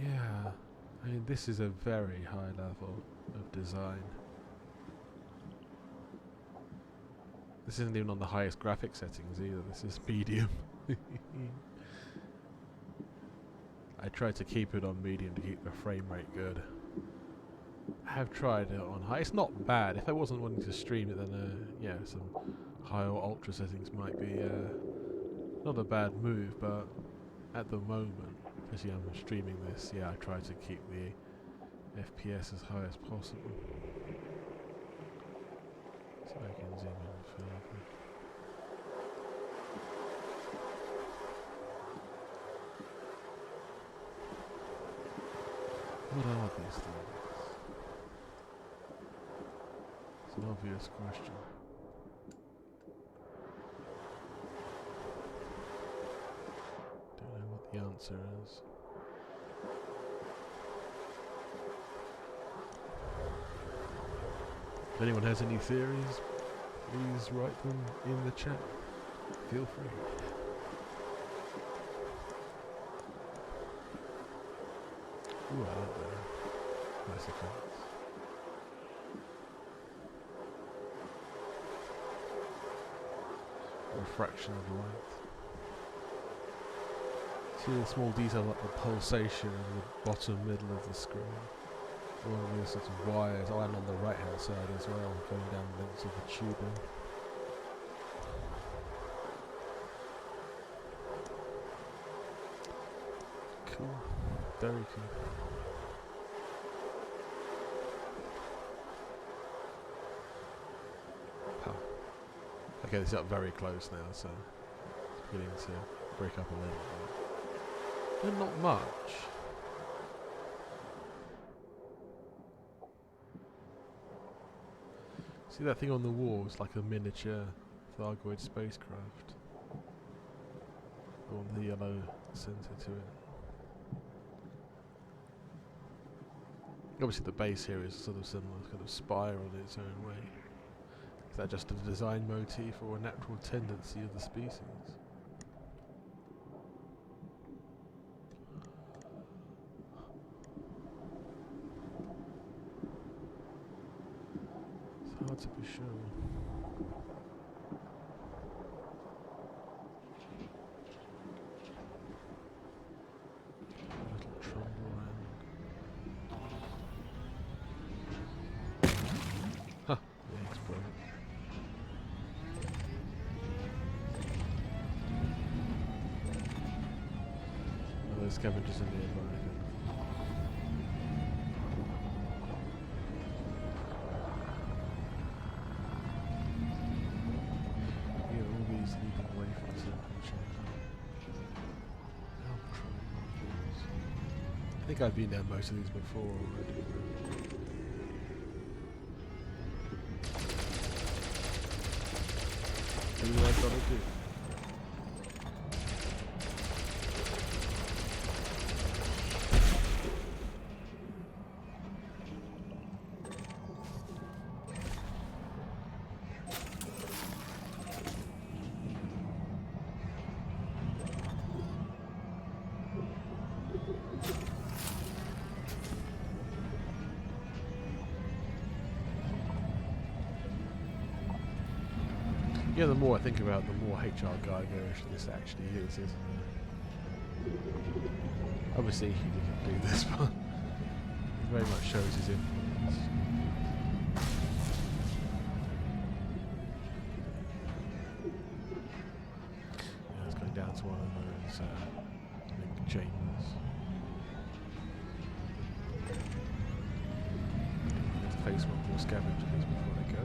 Yeah, I mean, this is a very high level of design. This isn't even on the highest graphic settings either, this is medium. I tried to keep it on medium to keep the frame rate good. I have tried it on high. It's not bad. If I wasn't wanting to stream it, then yeah, some high or ultra settings might be not a bad move, but at the moment, especially I'm streaming this, yeah, I try to keep the FPS as high as possible. So I can zoom in further. What are these things? It's an obvious question. Don't know what the answer is. If anyone has any theories, please write them in the chat. Feel free. Ooh, I like that. Nice effects. Refraction of light. See the small detail like the pulsation in the bottom middle of the screen. All of these sorts of wires, and on the right hand side as well, going down the lengths of the tubing. Cool. Very cool. Huh. Okay, this is up very close now, so it's beginning to break up a little bit. But not much. See that thing on the wall? It's like a miniature Thargoid spacecraft. The one with the yellow centre to it. Obviously the base here is sort of similar, kind of spiral in its own way. Is that just a design motif or a natural tendency of the species? It's hard to be sure. A little trundle around. Huh, yeah, it's brilliant. Oh, there's scavengers in nearby. Yeah, all these leading away from the central chamber. I think I've been down most of these before already. Do what I've got to do. Yeah, the more I think about it, the more HR Geiger-ish this actually is, isn't it? Obviously, he didn't do this, but it very much shows his influence. Yeah, it's going down to one of those link chambers. I have to face one more scavengers before I go.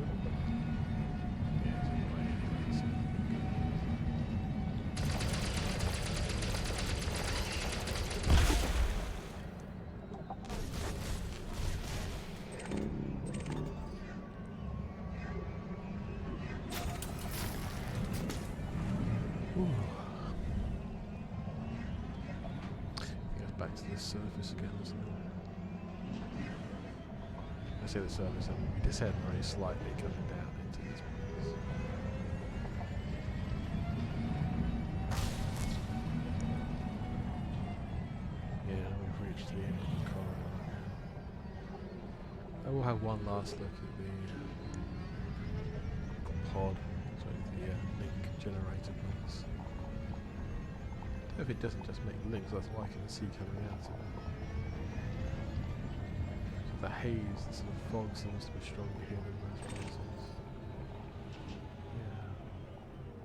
Back to this surface again, isn't it? I say the surface, and we descend very slightly coming down into this place. Yeah, we've reached the end of the corridor now. I will have one last look at the pod, so the link generator place. If it doesn't just make links, that's what I can see coming out of it. So the haze, the sort of fog seems to be stronger here than most places.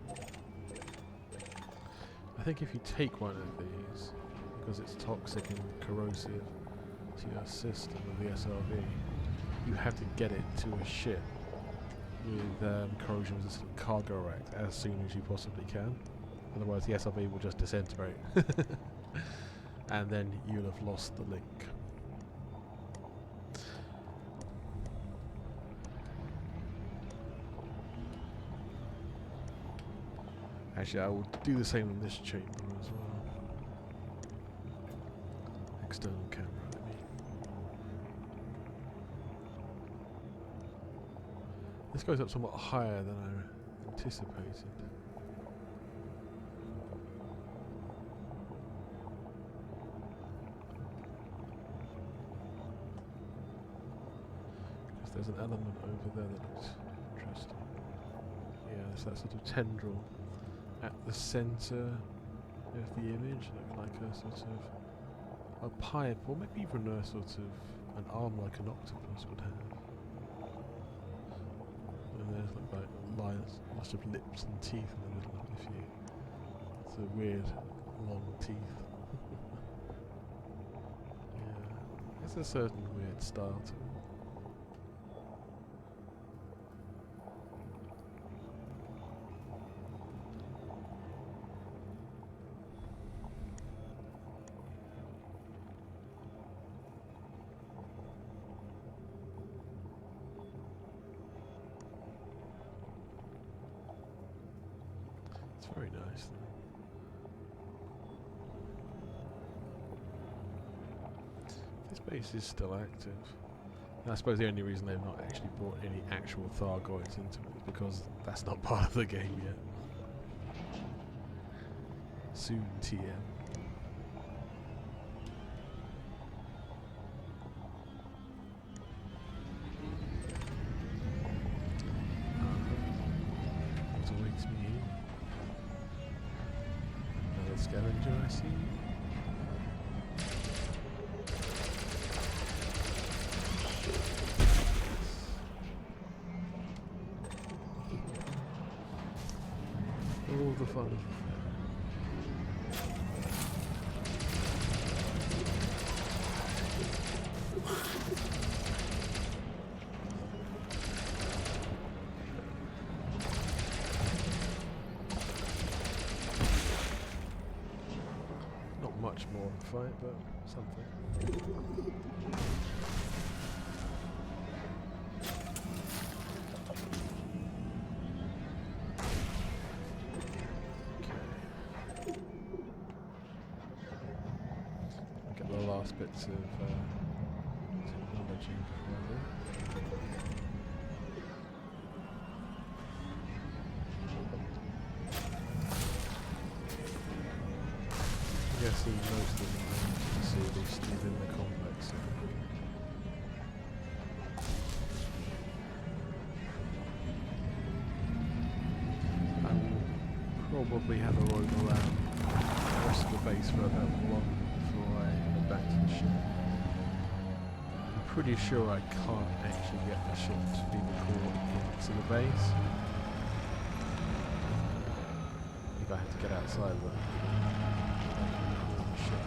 Yeah. I think if you take one of these, because it's toxic and corrosive to your system of the SRV, you have to get it to a ship with corrosion-resistant cargo rack as soon as you possibly can. Otherwise the SRV will just disintegrate. And then you'll have lost the link. Actually, I will do the same in this chamber as well. External camera, I mean. This goes up somewhat higher than I anticipated. 'Cause there's an element over there that looks interesting. Yeah, there's that sort of tendril at the centre of the image, look like a sort of a pipe, or maybe even a sort of an arm like an octopus would have. And there's like lines, lots of lips and teeth in the middle. If you, it's a weird long teeth. Yeah, it's a certain weird style to it. Very nice. This base is still active. And I suppose the only reason they've not actually brought any actual Thargoids into it is because that's not part of the game yet. Soon TM. What awaits me here? Another scavenger, I see. All the fun. Not much more fight, but something. Last bits of technology before then. I'm guessing most of them you see at least within the complex. I will probably have a roam around the rest of the base for about one before I head back to the ship. I'm pretty sure I can't actually get the ship to be recorded into the base. I think I have to get outside of the ship.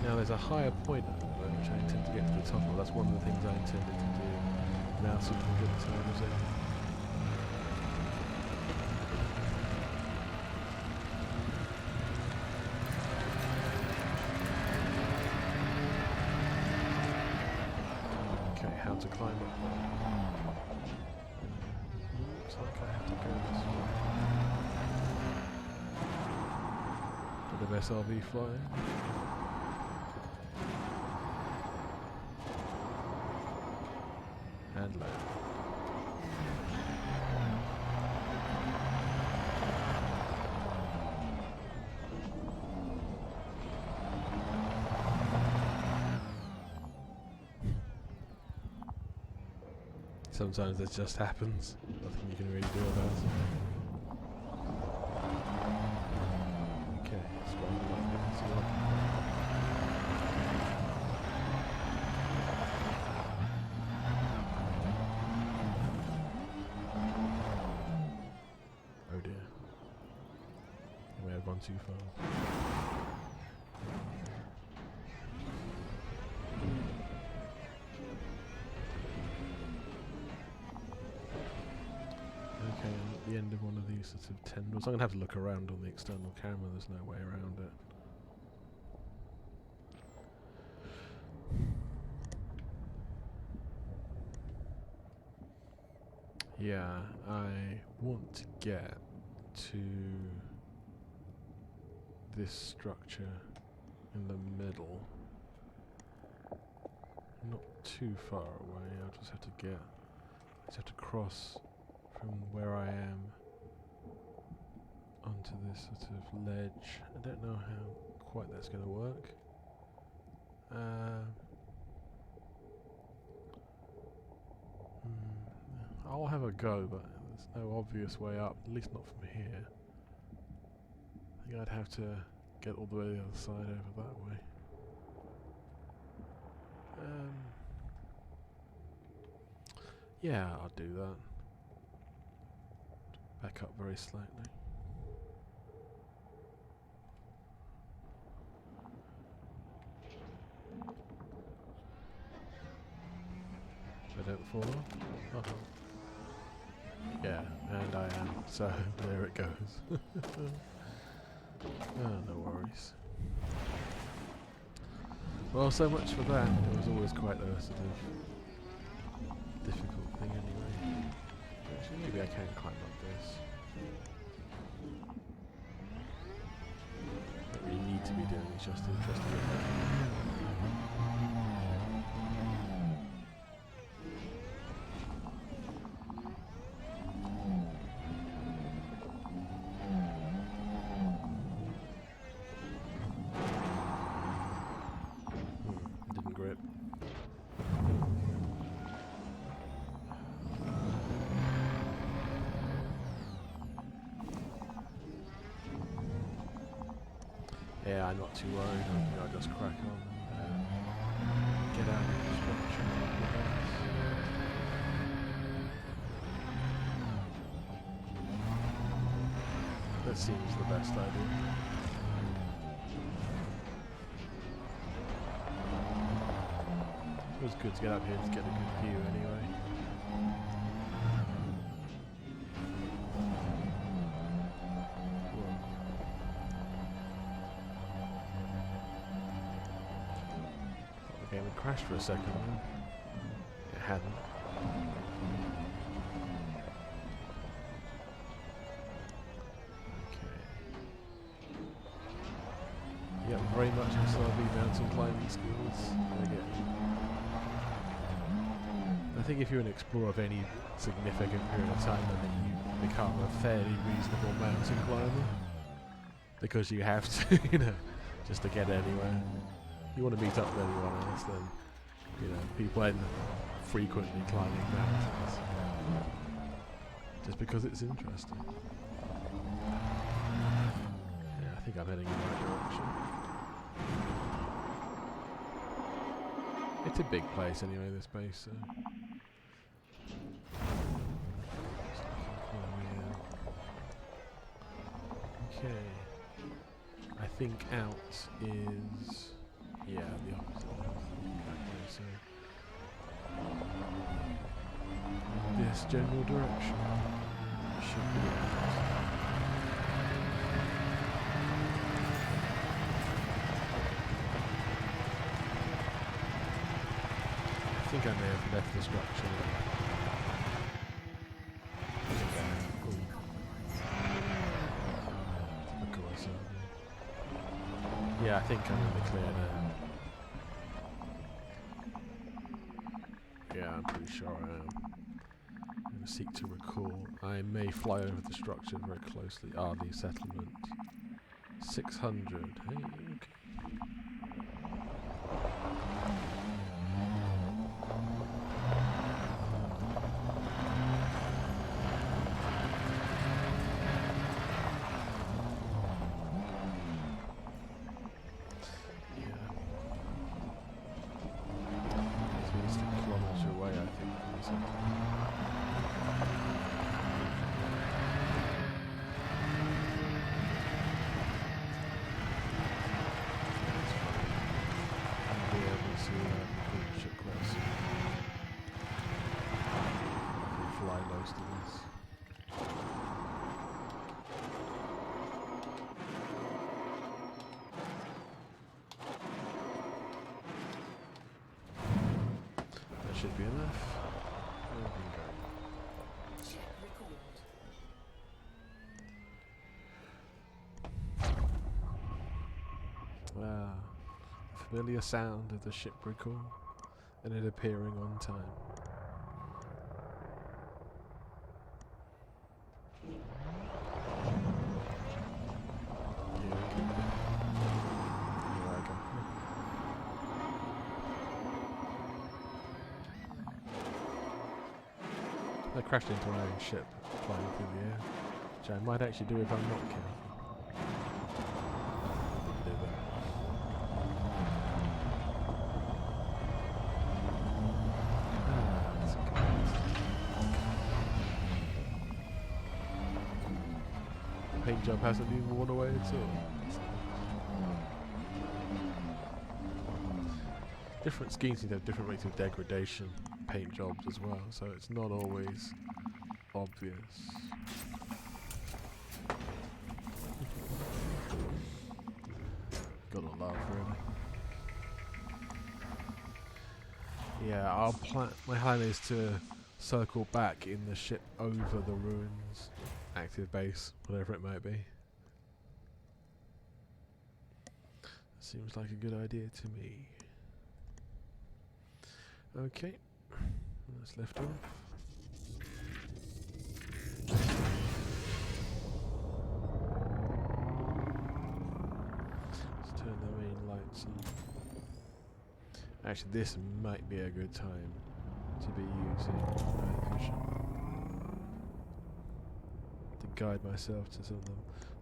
Now there's a higher point over there which I intend to get to the top of. That's one of the things I intended to do now so we can get the timers in. How to climb up there. Looks like I have to go this way. Bit of SRV flying. And land. Sometimes it just happens. Nothing you can really do about it. Okay, let's go on the way as well. Oh dear. I may have gone too far. Okay, I'm at the end of one of these sort of tendrils. I'm going to have to look around on the external camera, there's no way around it. Yeah, I want to get to this structure in the middle. Not too far away, I'll just have to cross from where I am onto this sort of ledge. I don't know how quite that's going to work. I'll have a go, but there's no obvious way up, at least not from here. I think I'd have to get all the way to the other side over that way. Yeah, I'll do that. Back up very slightly. I don't fall off. Uh-huh. Yeah, and I am. So there it goes. Oh, no worries. Well, so much for that. It was always quite a sort of difficult thing anyway. Actually, maybe I can climb up this. Don't really need to be doing it, just interesting. Didn't grip. Yeah, I'm not too worried. I think I'll just crack on and get out of the structure. That seems the best idea. It was good to get up here to get a good view anyway. The game had crashed for a second. It hadn't. Okay. Yeah, very much SRB mountain climbing skills. I think if you're an explorer of any significant period of time, then you become a fairly reasonable mountain climber. Because you have to, you know, just to get anywhere. You want to meet up with anyone else, then, you know, people end frequently climbing mountains. Just because it's interesting. Yeah, I think I'm heading in the right direction. It's a big place anyway, this base, so... Okay. I think out is... yeah, the opposite way, so... this general direction should be out. I think I may have left the structure. Yeah, I think I'm in the clear now. Yeah, I'm pretty sure I am. I'm going to seek to recall. I may fly over the structure very closely. Ah, the settlement. 600. Hey, okay. Should be enough. There we go. Check record. Ah, familiar sound of the ship recall and it appearing on time. I crashed into my own ship flying through the air, which I might actually do if I'm not careful. Didn't do that. That's good. Paint job hasn't even worn away at all. Different schemes seem to have different rates of degradation, paint jobs as well, so it's not always obvious. Gotta love, really. Yeah, my plan is to circle back in the ship over the ruins, active base, whatever it might be. Seems like a good idea to me. Okay, let's lift off. Let's turn the main lights on. Actually, this might be a good time to be using night vision to guide myself to some of the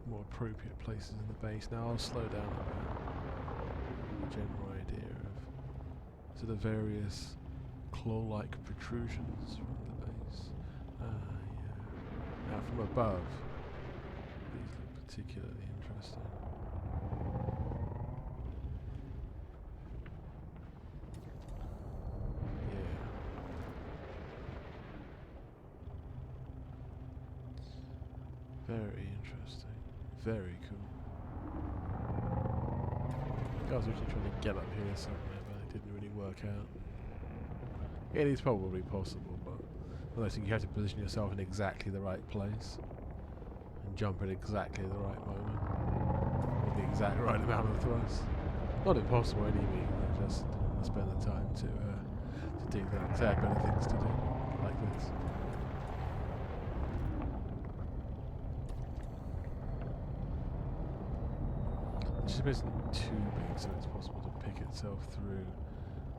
more appropriate places in the base. Now I'll slow down a bit. A general idea of sort of various claw-like protrusions from the base. Yeah. Now from above, these look particularly interesting. Yeah. Very interesting. Very cool. I was originally trying to get up here somewhere, but it didn't really work out. It is probably possible, but I think you have to position yourself in exactly the right place and jump at exactly the right moment with the exact right amount of thrust. Not impossible by any means. I just didn't want to spend the time to do that. Because I had better things to do, like this. The ship isn't too big, so it's possible to pick itself through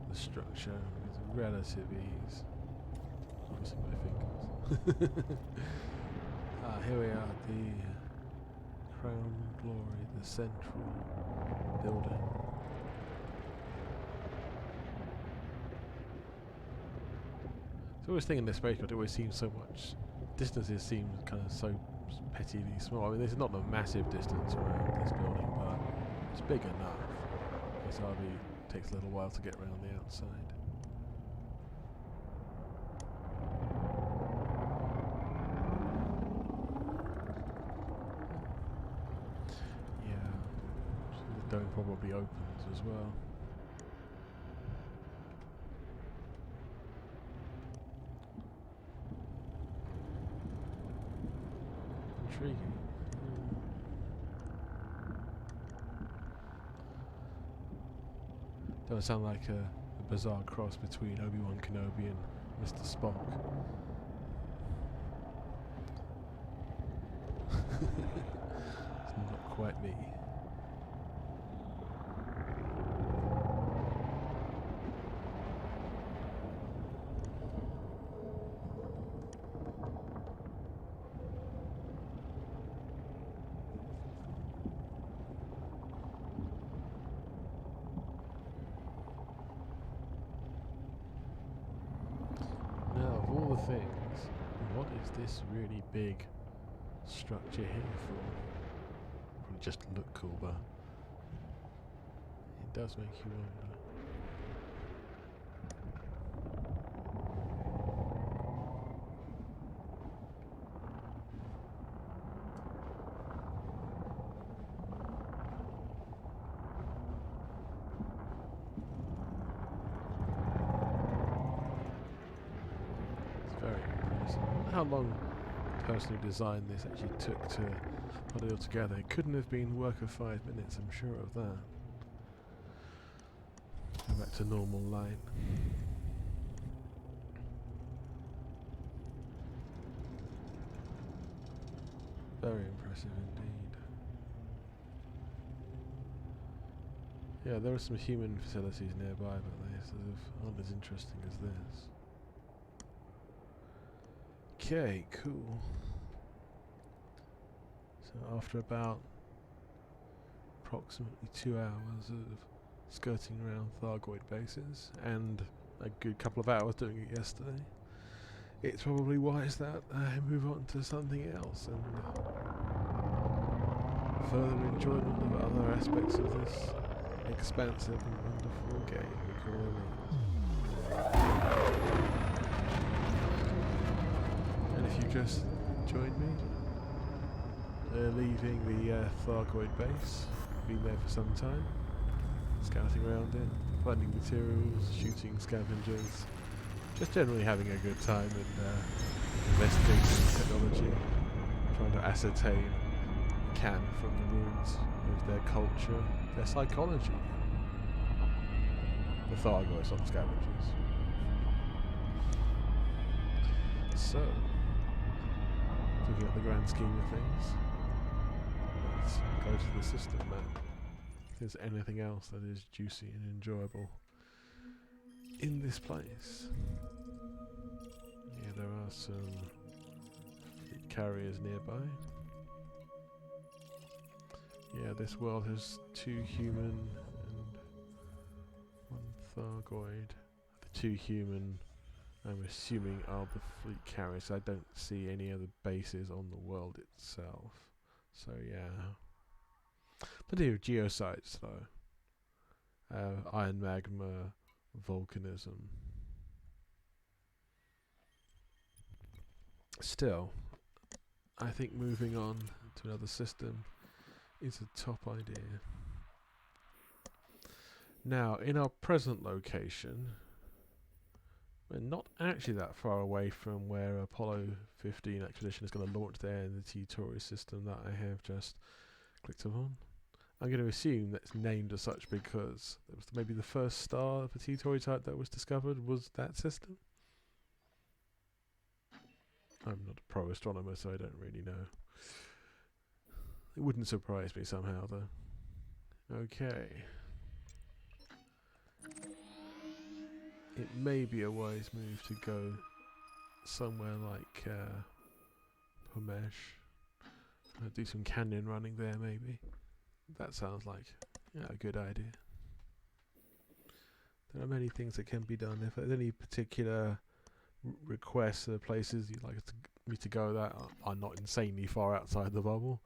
the structure with relative ease. Crossing my fingers. Here we are, the Crown Glory, the central building. It's always thinking in this space, it always seems so much. Distances seem kind of so pettily small. I mean, this is not a massive distance around this building, but it's big enough. It takes a little while to get around the outside. Yeah, so the dome probably opens as well. Intriguing. Does sound like a bizarre cross between Obi-Wan Kenobi and Mr. Spock. It's not quite me. Things. What is this really big structure here for? Probably just to look cool, but it does make you wonder. How long the person who designed this actually took to put it all together. It couldn't have been work of 5 minutes, I'm sure of that. Go back to normal light. Very impressive indeed. Yeah, there are some human facilities nearby, but they sort of aren't as interesting as this. Okay, cool. So after about approximately 2 hours of skirting around Thargoid bases and a good couple of hours doing it yesterday, it's probably wise that I move on to something else and further enjoyment of other aspects of this expansive and wonderful game we call Elite. And if you just joined me, leaving the Thargoid base, been there for some time, scouting around it, finding materials, shooting scavengers, just generally having a good time and investigating technology, trying to ascertain what we can from the ruins of their culture, their psychology. The Thargoids, not the scavengers. So, looking at the grand scheme of things, let's go to the system map. If there's anything else that is juicy and enjoyable in this place. Yeah, there are some fleet carriers nearby. Yeah, this world has 2 human and 1 Thargoid. The 2 human, I'm assuming, are the fleet carriers. I don't see any other bases on the world itself. So yeah. Plenty of geosites though. Iron magma, volcanism. Still, I think moving on to another system is a top idea. Now, in our present location, we're not actually that far away from where Apollo 15 expedition is going to launch there in the T-Tauri system that I have just clicked upon. I'm going to assume that's named as such because it was maybe the first star of a T-Tauri type that was discovered was that system. I'm not a pro astronomer, so I don't really know. It wouldn't surprise me somehow, though. Okay. It may be a wise move to go somewhere like Pumesh. Do some canyon running there, maybe. That sounds like a good idea. There are many things that can be done. If there's any particular requests or places you'd like me to go that are not insanely far outside the bubble,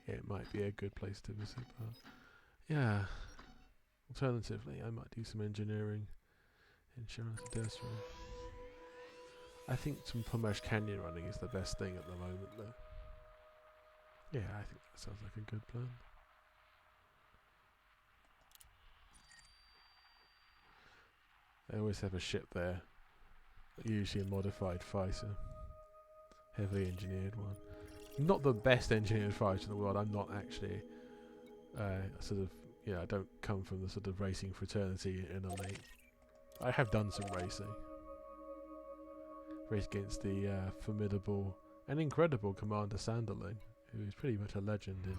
it might be a good place to visit. But yeah, alternatively, I might do some engineering in Sharon Desert. I think some Pumesh Canyon running is the best thing at the moment, though. Yeah, I think that sounds like a good plan. They always have a ship there, usually a modified fighter, heavily engineered one. Not the best engineered fighter in the world. I'm not actually I don't come from the sort of racing fraternity in Elite. I have done some racing. Raced against the formidable and incredible Commander Sanderling, who is pretty much a legend in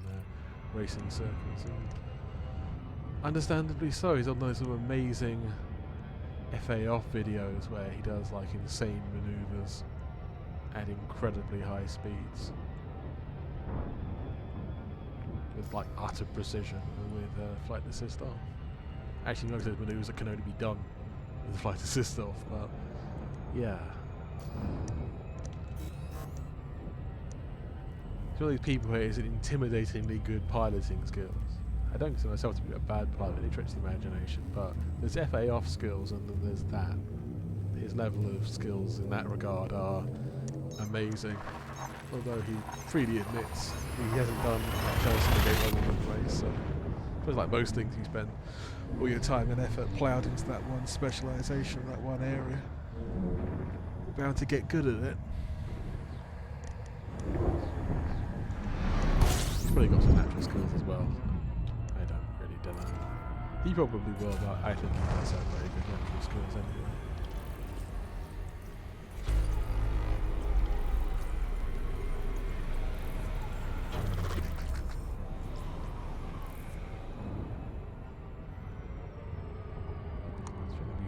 racing circles. And understandably so, he's on those amazing FA off videos where he does like insane maneuvers at incredibly high speeds with like utter precision and with flight assist off. Actually, most of those maneuvers that can only be done with the flight assist off, but yeah. It's one of these people who has intimidatingly good piloting skills. I don't consider myself to be a bad pilot in any stretch of the imagination, but there's FA off skills and then there's that. His level of skills in that regard are amazing. Although he freely admits he hasn't done much else in the game other than race, so I suppose like most things you spend all your time and effort ploughed into that one specialisation, that one area. You're bound to get good at it. He's probably got some natural skills as well. I don't really know. He probably will, but I think he does have very good natural skills anyway.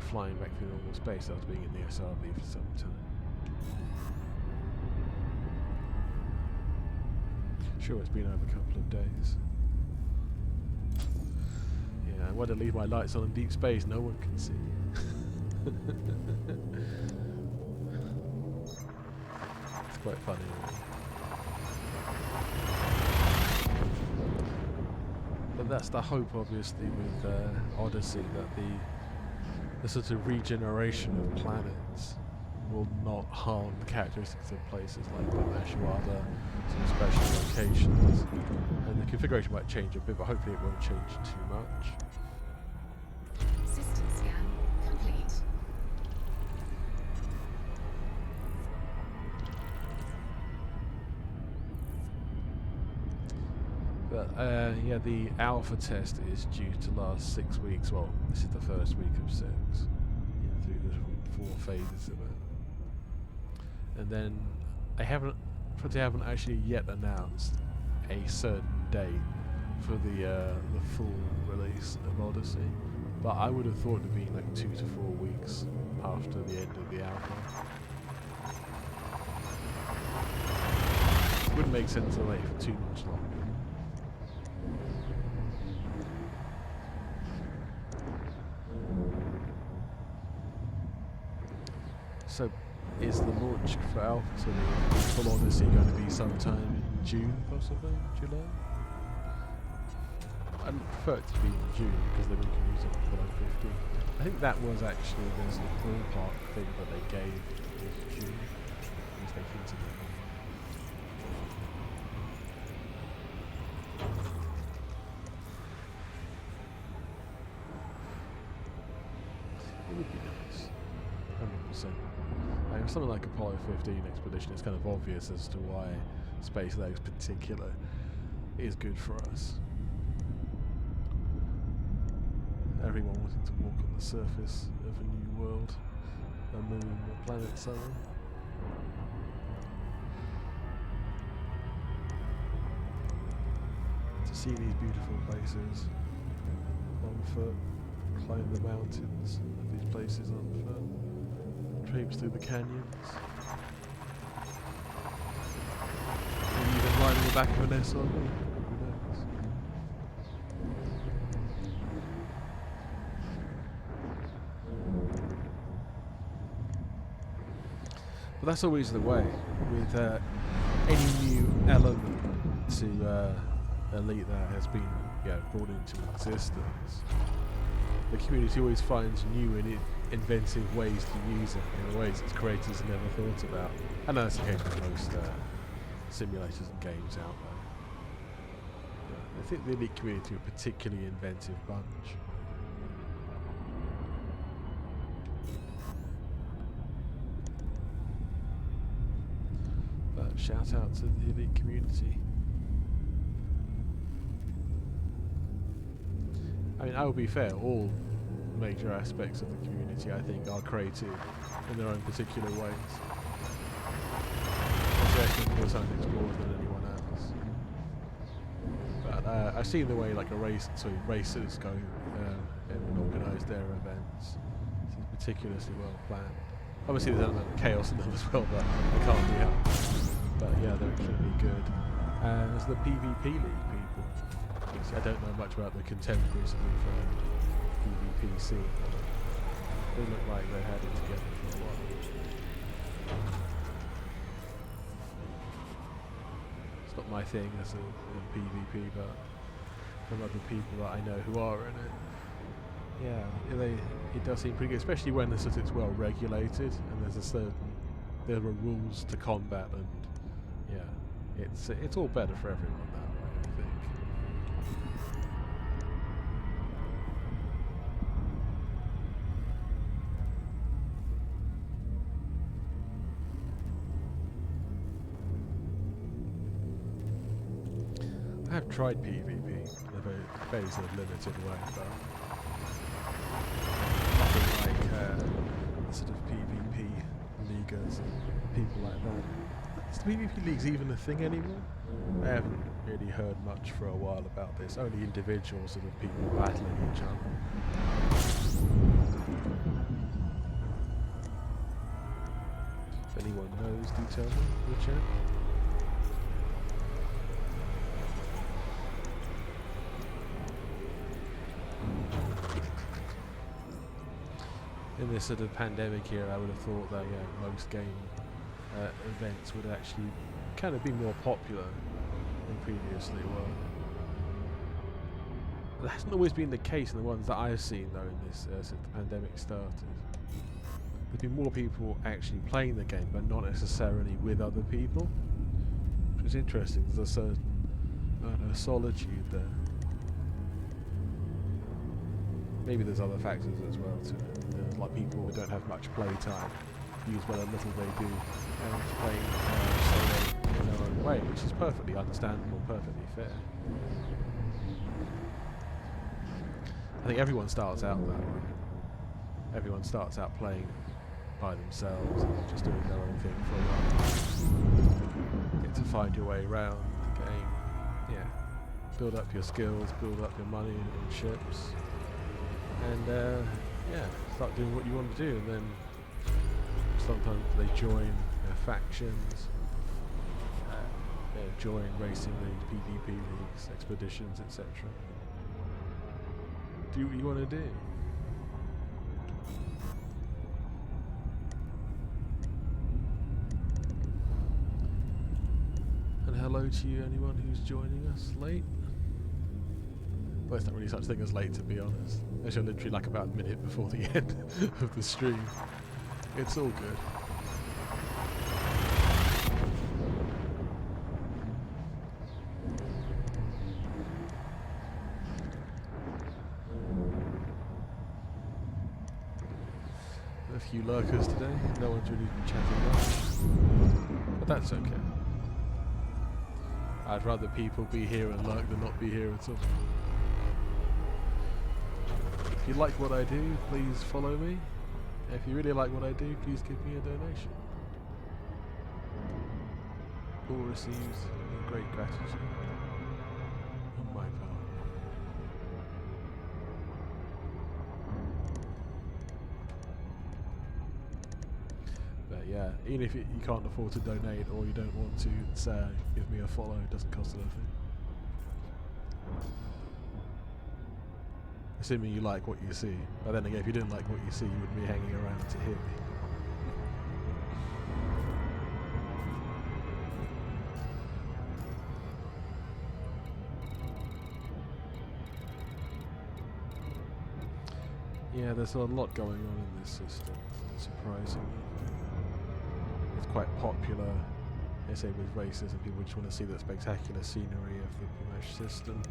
Flying back through normal space after being in the SRB for some time. sure it's been over a couple of days. Yeah, I want to leave my lights on in deep space, no one can see. It's quite funny, really. But that's the hope, obviously, with Odyssey, that the sort of regeneration of planets will not harm the characteristics of places like Dimash or other sort of special locations. And the configuration might change a bit, but hopefully it won't change too much. System scan complete. But yeah, the alpha test is due to last 6 weeks. Well, this is the first week of 6, through the 4 phases of it. And then they haven't actually yet announced a certain date for the full release of Odyssey. But I would have thought it would be like 2 to 4 weeks after the end of the alpha. It wouldn't make sense to wait for too much longer. So, is the launch for Alpha to the full Odyssey going to be sometime in June, possibly? July? I'd prefer it to be in June because then we can use it for like 15. I think that was actually the sort of ballpark thing that they gave was June. At least they hinted at it. It would be nice. 100%. Like something like Apollo 15 expedition, it's kind of obvious as to why Space Legs particular is good for us. Everyone wanting to walk on the surface of a new world, a moon, a planet, so on. To see these beautiful places on foot, climb the mountains of these places on foot, traipse through the canyons, maybe even ride on the back of an SRV, who knows? But that's always the way with any new element to Elite that has been brought into existence. The community always finds new and inventive ways to use it in ways its creators never thought about. And that's the case with most simulators and games out there. I think the Elite community are a particularly inventive bunch. But shout out to the Elite community. I mean, I will be fair, all major aspects of the community, I think, are creative in their own particular ways. They're actually more something explored than anyone else. But I've seen the way like racers go and organise their events. It's meticulously well planned. Obviously there's an element of chaos in them as well, but they can't be helped. But yeah, they're extremely good. And there's the PvP League people. I don't know much about the contemporaries of the PvP scene. They look like they had it together for a while. It's not my thing as in PvP, but from other people that I know who are in it, yeah, it does seem pretty good, especially when it's well regulated and there are rules to combat, and yeah, it's all better for everyone that way, I think. I have tried PvP in a very sort of limited way, but nothing like the sort of PvP leaguers and people like that. Is the PvP leagues even a thing anymore? I haven't really heard much for a while about this. Only individual sort of people battling each other. If anyone knows, do tell me in the chat. in this sort of pandemic era, I would have thought that most game events would actually kind of be more popular than previously were. That hasn't always been the case in the ones that I've seen though in this since the pandemic started. There's been more people actually playing the game, but not necessarily with other people, which is interesting. There's a certain solitude there. Maybe there's other factors as well to it. There's like people who don't have much playtime, use what little they do, and playing solo in their own way, which is perfectly understandable, perfectly fair. I think everyone starts out that way. Everyone starts out playing by themselves, and just doing their own thing for a while. Get to find your way around the game. Yeah. Build up your skills, build up your money and ships. And start doing what you want to do, and then sometimes they join factions, join racing leagues, PvP leagues, expeditions, etc. Do what you want to do. And hello to you, anyone who's joining us late. Well, it's not really such a thing as late, to be honest. As you're literally like about a minute before the end of the stream. It's all good. A few lurkers today. No one's really been chatting much. But that's okay. I'd rather people be here and lurk than not be here at all. If you like what I do, please follow me. If you really like what I do, please give me a donation. All receives great gratitude on my part. But yeah, even if you can't afford to donate or you don't want to, give me a follow. It doesn't cost anything. Assuming you like what you see. But then again, if you didn't like what you see, you wouldn't be hanging around to hear me. Yeah, there's a lot going on in this system, surprisingly. It's quite popular, I say, with races, and people just want to see the spectacular scenery of the mesh system.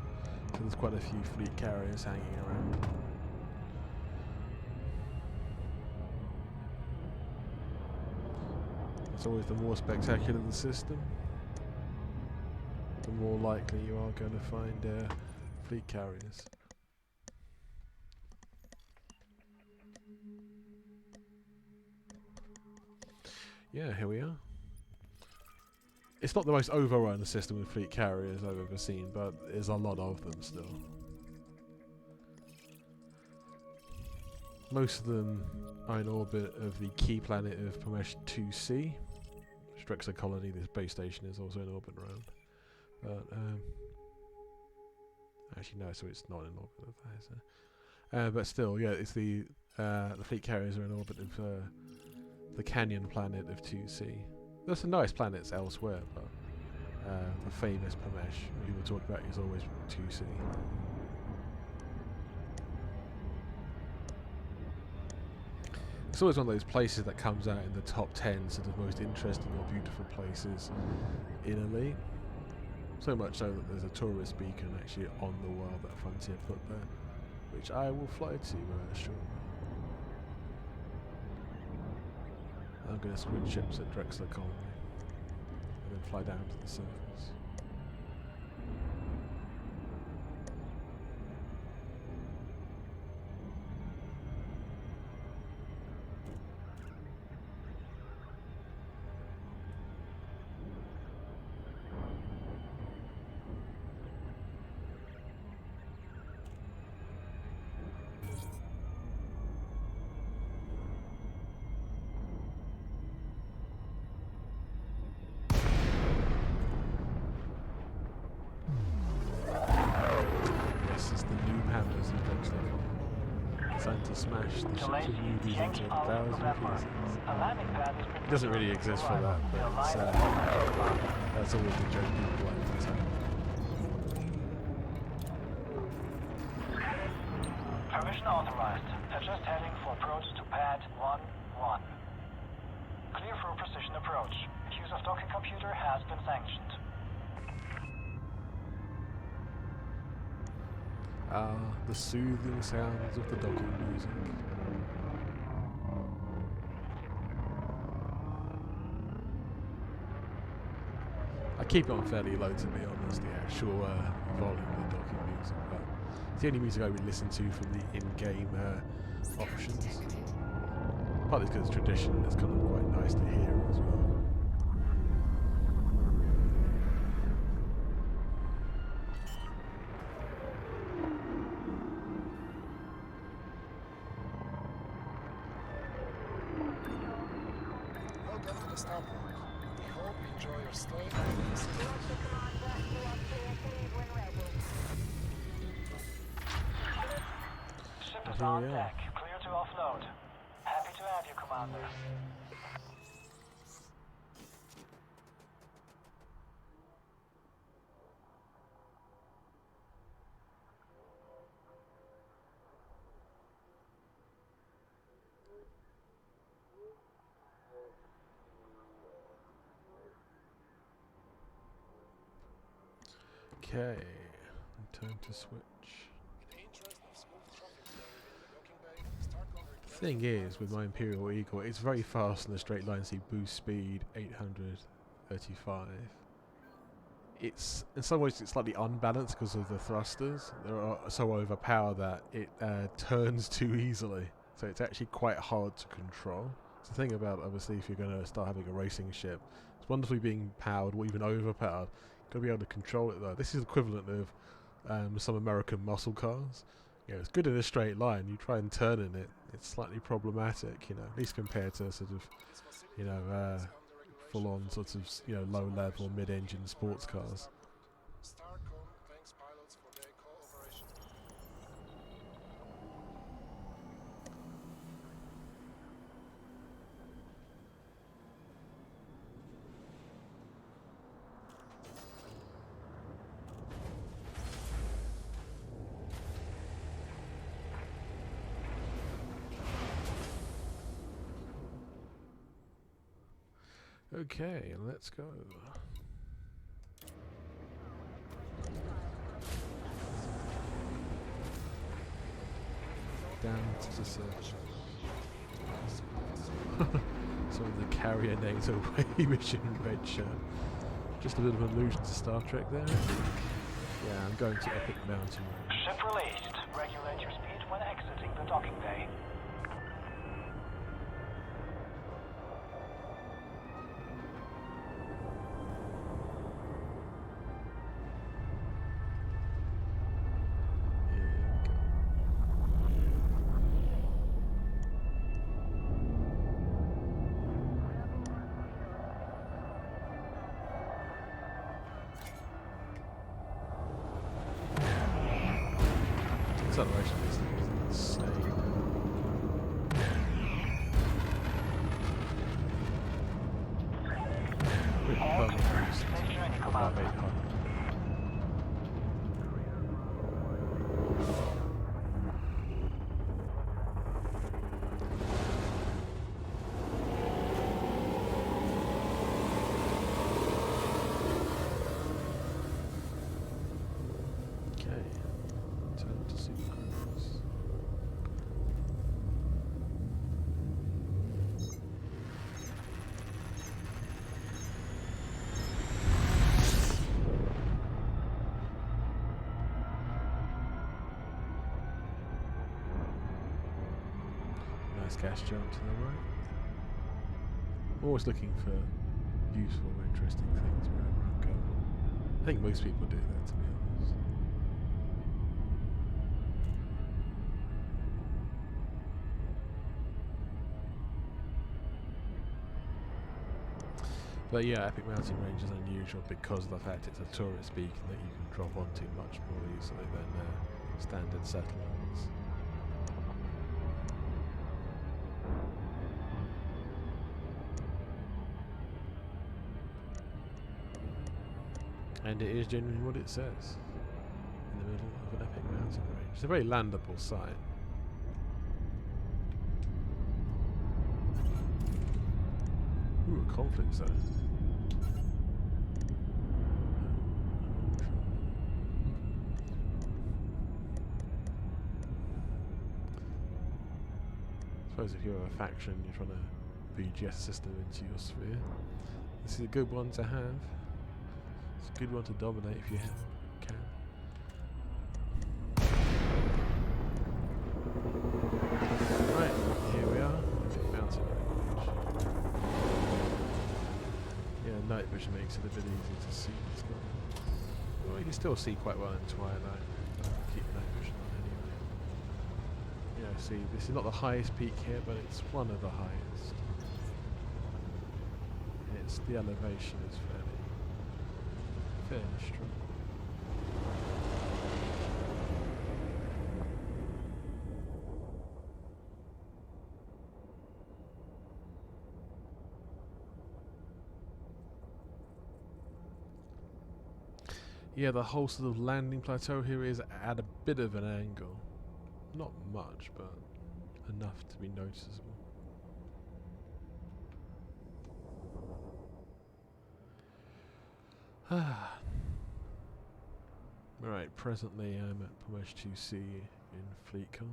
So there's quite a few fleet carriers hanging around. It's always the more spectacular the system, the more likely you are going to find fleet carriers. Yeah, here we are. It's not the most overrun system with fleet carriers I've ever seen, but there's a lot of them still. Most of them are in orbit of the key planet of Pomesh 2C. Strexer Colony, this base station, is also in orbit around. But, actually no, so it's not in orbit of that, is it? But still, yeah, it's the fleet carriers are in orbit of the canyon planet of 2C. There's some nice planets elsewhere, but the famous Pomesh people talk about is always 2C. It's always one of those places that comes out in the top 10 sort of most interesting or beautiful places in a league. So much so that there's a tourist beacon actually on the world that Frontier put there, which I will fly to shortly. I'm going to switch ships at Drexler Colony and then fly down to the surface. This is the new hammers of Drexler Colony. designed to smash the ships of newbies into 1,000 pieces. It doesn't really exist for that, but it's, that's always the joke people like to tell. Permission authorized. Adjust heading for approach to pad 1-1. Clear for precision approach. Use of docking computer has been sanctioned. The soothing sounds of the docking music. I keep it on fairly low, to be honest, the actual volume of the docking music, but it's the only music I would listen to from the in-game options. Partly because it's tradition and it's kind of quite nice to hear as well. Welcome to the starport. We hope you enjoy your stay. Ship But is here on we are. deck. Clear to offload. Happy to have you, Commander. Okay, time to switch. In the interest of smooth traffic flow within the docking bay, Thargoid The thing is, with my Imperial Eagle, it's very fast in a straight line, so you boost speed 835. It's, in some ways, it's slightly unbalanced because of the thrusters. They're so overpowered that it turns too easily. So it's actually quite hard to control. It's the thing about, obviously, if you're going to start having a racing ship, it's wonderfully being powered or even overpowered. You've got to be able to control it though. This is equivalent of some American muscle cars. You know, it's good in a straight line. You try and turn in it, it's slightly problematic. You know, at least compared to sort of, you know, full-on sort of, you know, low-level mid-engine sports cars. Starcom thanks pilots for their cooperation. Okay, let's go. Down to the surface. So the carrier names away mission red shirt. Just a bit of allusion to Star Trek there. Yeah, I'm going to Epic Mountain Range. Ship released. Regulate your speed when exiting the docking bay. Acceleration is insane. With permanent boost, about 800. Okay, time to see the cruise. Nice gas jump to the right. Always looking for useful, interesting things wherever I'm going. I think most people do that, to be honest. But yeah, Epic Mountain Range is unusual because of the fact it's a tourist beacon that you can drop onto much more easily than standard settlements. And it is genuinely what it says. In the middle of an epic mountain range. It's a very landable site. Ooh, a conflict zone. I suppose if you're a faction, you're trying to BGS system into your sphere. This is a good one to have. It's a good one to dominate if you can. Right, here we are. Epic mountain range. Yeah, night vision makes it a bit easier to see. It's not. Well, you can still see quite well in twilight. Keep night vision on anyway. Yeah, see, this is not the highest peak here, but it's one of the highest. It's the elevation is fairly strong. Yeah, the whole sort of landing plateau here is at a bit of an angle. Not much, but enough to be noticeable. Right, presently I'm at Pomesh 2C in FleetCon.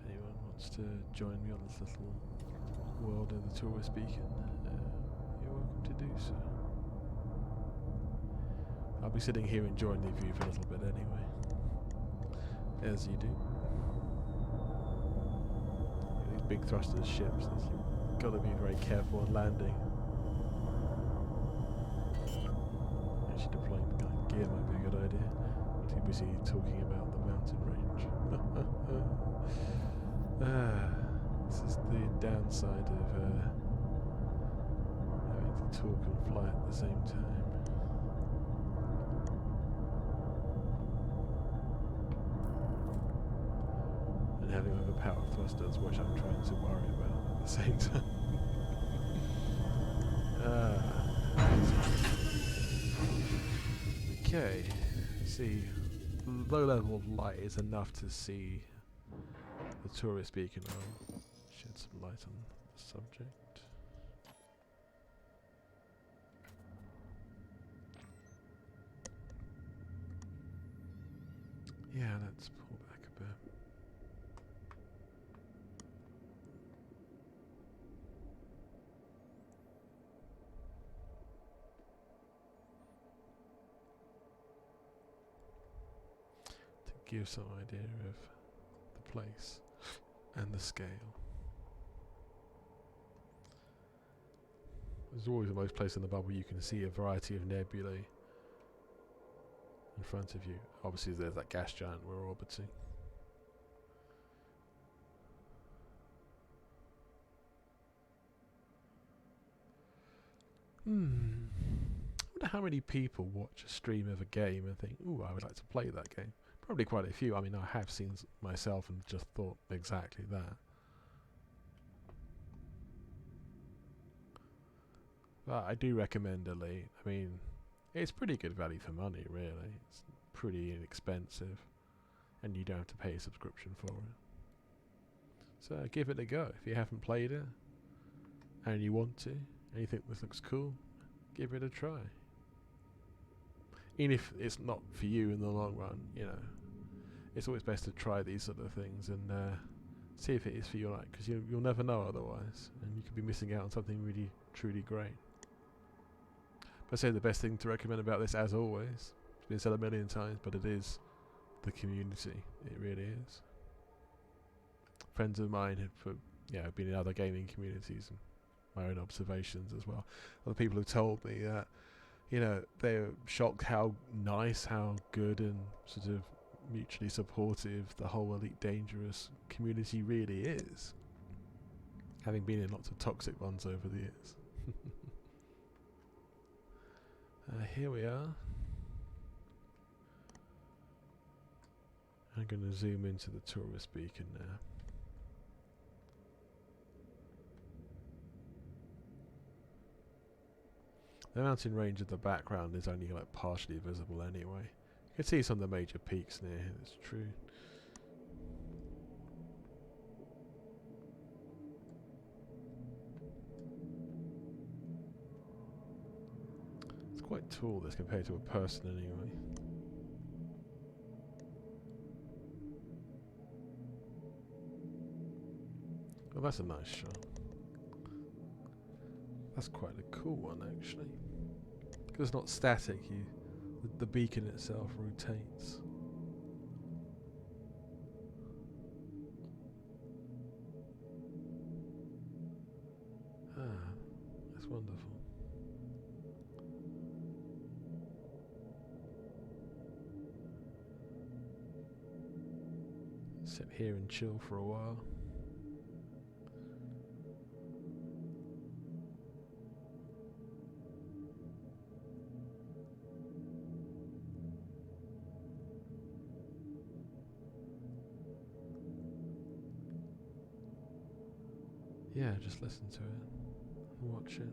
Anyone wants to join me on this little world of the tourist beacon, you're welcome to do so. I'll be sitting here enjoying the view for a little bit anyway, as you do. These big thruster ships, you've got to be very careful on landing. Actually deploying gear might be a good idea. Too busy talking about the mountain range. This is the downside of having to talk and fly at the same time. And having overpowered thrusters, which I'm trying to worry about at the same time. Okay, see, low level of light is enough to see the tourist beacon. I'll shed some light on the subject. Yeah, let's pull back a bit. Give some idea of the place and the scale. There's always the most place in the bubble you can see a variety of nebulae in front of you. Obviously there's that gas giant we're orbiting. I wonder how many people watch a stream of a game and think, ooh, I would like to play that game. Probably quite a few. I mean, I have seen myself and just thought exactly that. But I do recommend Elite. I mean, it's pretty good value for money, really. It's pretty inexpensive, and you don't have to pay a subscription for it. So give it a go. If you haven't played it, and you want to, and you think this looks cool, give it a try. Even if it's not for you in the long run, you know, it's always best to try these sort of things and see if it is for your life, because you'll never know otherwise, and you could be missing out on something really, truly great. But I say the best thing to recommend about this, as always, it's been said a million times, but it is the community. It really is. Friends of mine have been in other gaming communities, and my own observations as well. Other people have told me that, you know, they're shocked how nice, how good and sort of mutually supportive the whole Elite Dangerous community really is, having been in lots of toxic ones over the years. Here we are. I'm going to zoom into the tourist beacon now. The mountain range in the background is only like partially visible anyway. You can see some of the major peaks near here, it's true. It's quite tall, this, compared to a person anyway. Well, that's a nice shot. That's quite a cool one, actually. Because it's not static, the beacon itself rotates. Ah, that's wonderful. Sit here and chill for a while. Yeah, just listen to it and watch it.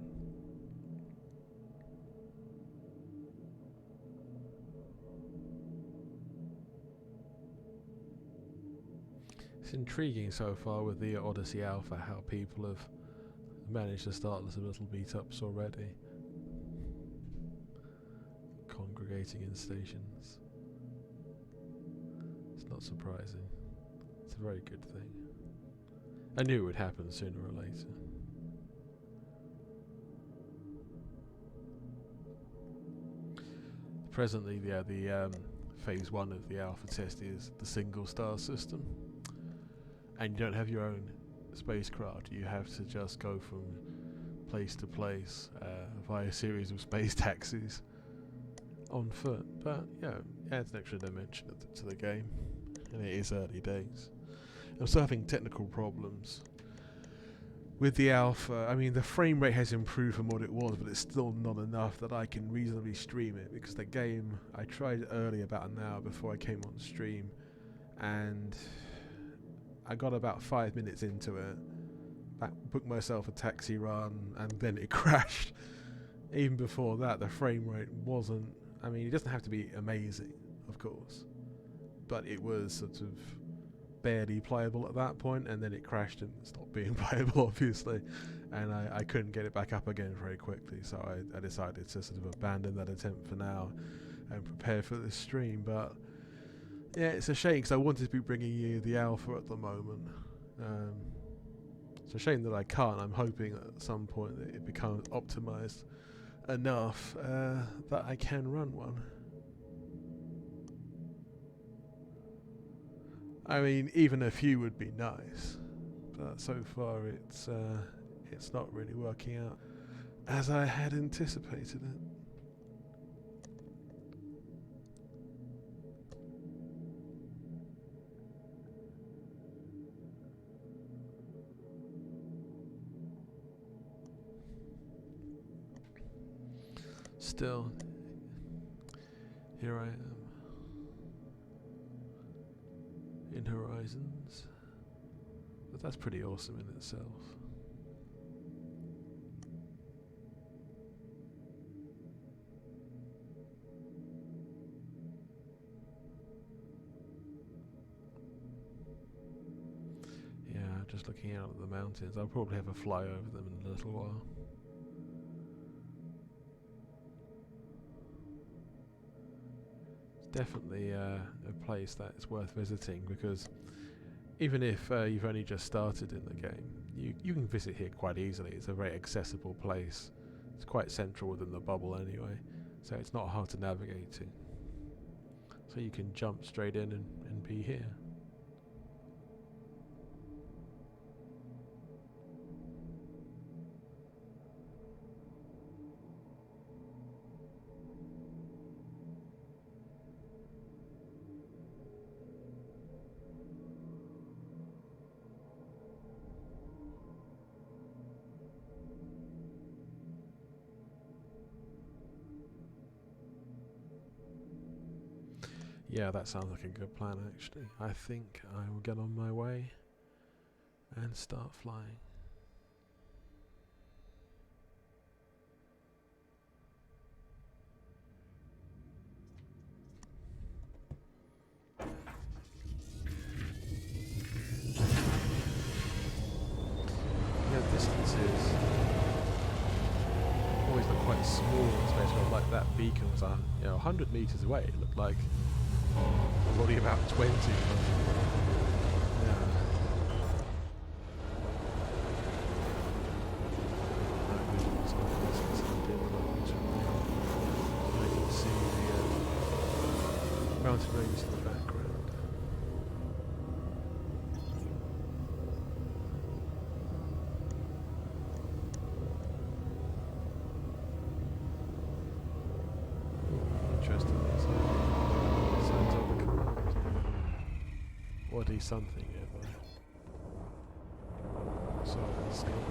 It's intriguing so far with the Odyssey Alpha how people have managed to start some little meetups already, congregating in stations. It's not surprising. It's a very good thing. I knew it would happen sooner or later. Presently, the phase 1 of the alpha test is the single star system, and you don't have your own spacecraft. You have to just go from place to place via a series of space taxis on foot. But yeah, it adds an extra dimension to the game, and it is early days. I'm still having technical problems with the alpha. I mean, the frame rate has improved from what it was, but it's still not enough that I can reasonably stream it, because the game, I tried it early about an hour before I came on stream, and I got about 5 minutes into it, booked myself a taxi run, and then it crashed. Even before that, the frame rate wasn't, I mean, it doesn't have to be amazing, of course, but it was sort of barely playable at that point, and then it crashed and stopped being playable, obviously, and I couldn't get it back up again very quickly, so I decided to sort of abandon that attempt for now and prepare for this stream. But yeah, it's a shame, because I wanted to be bringing you the alpha at the moment. It's a shame that I can't. I'm hoping at some point that it becomes optimized enough that I can run one. I mean, even a few would be nice, but so far it's not really working out as I had anticipated it. Still, here I am. In Horizons, but that's pretty awesome in itself. Yeah, just looking out at the mountains. I'll probably have a fly over them in a little while. Definitely a place that is worth visiting, because even if you've only just started in the game, you can visit here quite easily. It's a very accessible place. It's quite central within the bubble anyway, so it's not hard to navigate to. So you can jump straight in and be here. Yeah, that sounds like a good plan, actually. I think I will get on my way and start flying. felt like that beacon was 100 meters away. It looked like probably about 20. Yeah. I can see the mountain range in the background. Interesting. Signs of the command. What is something ever? So still.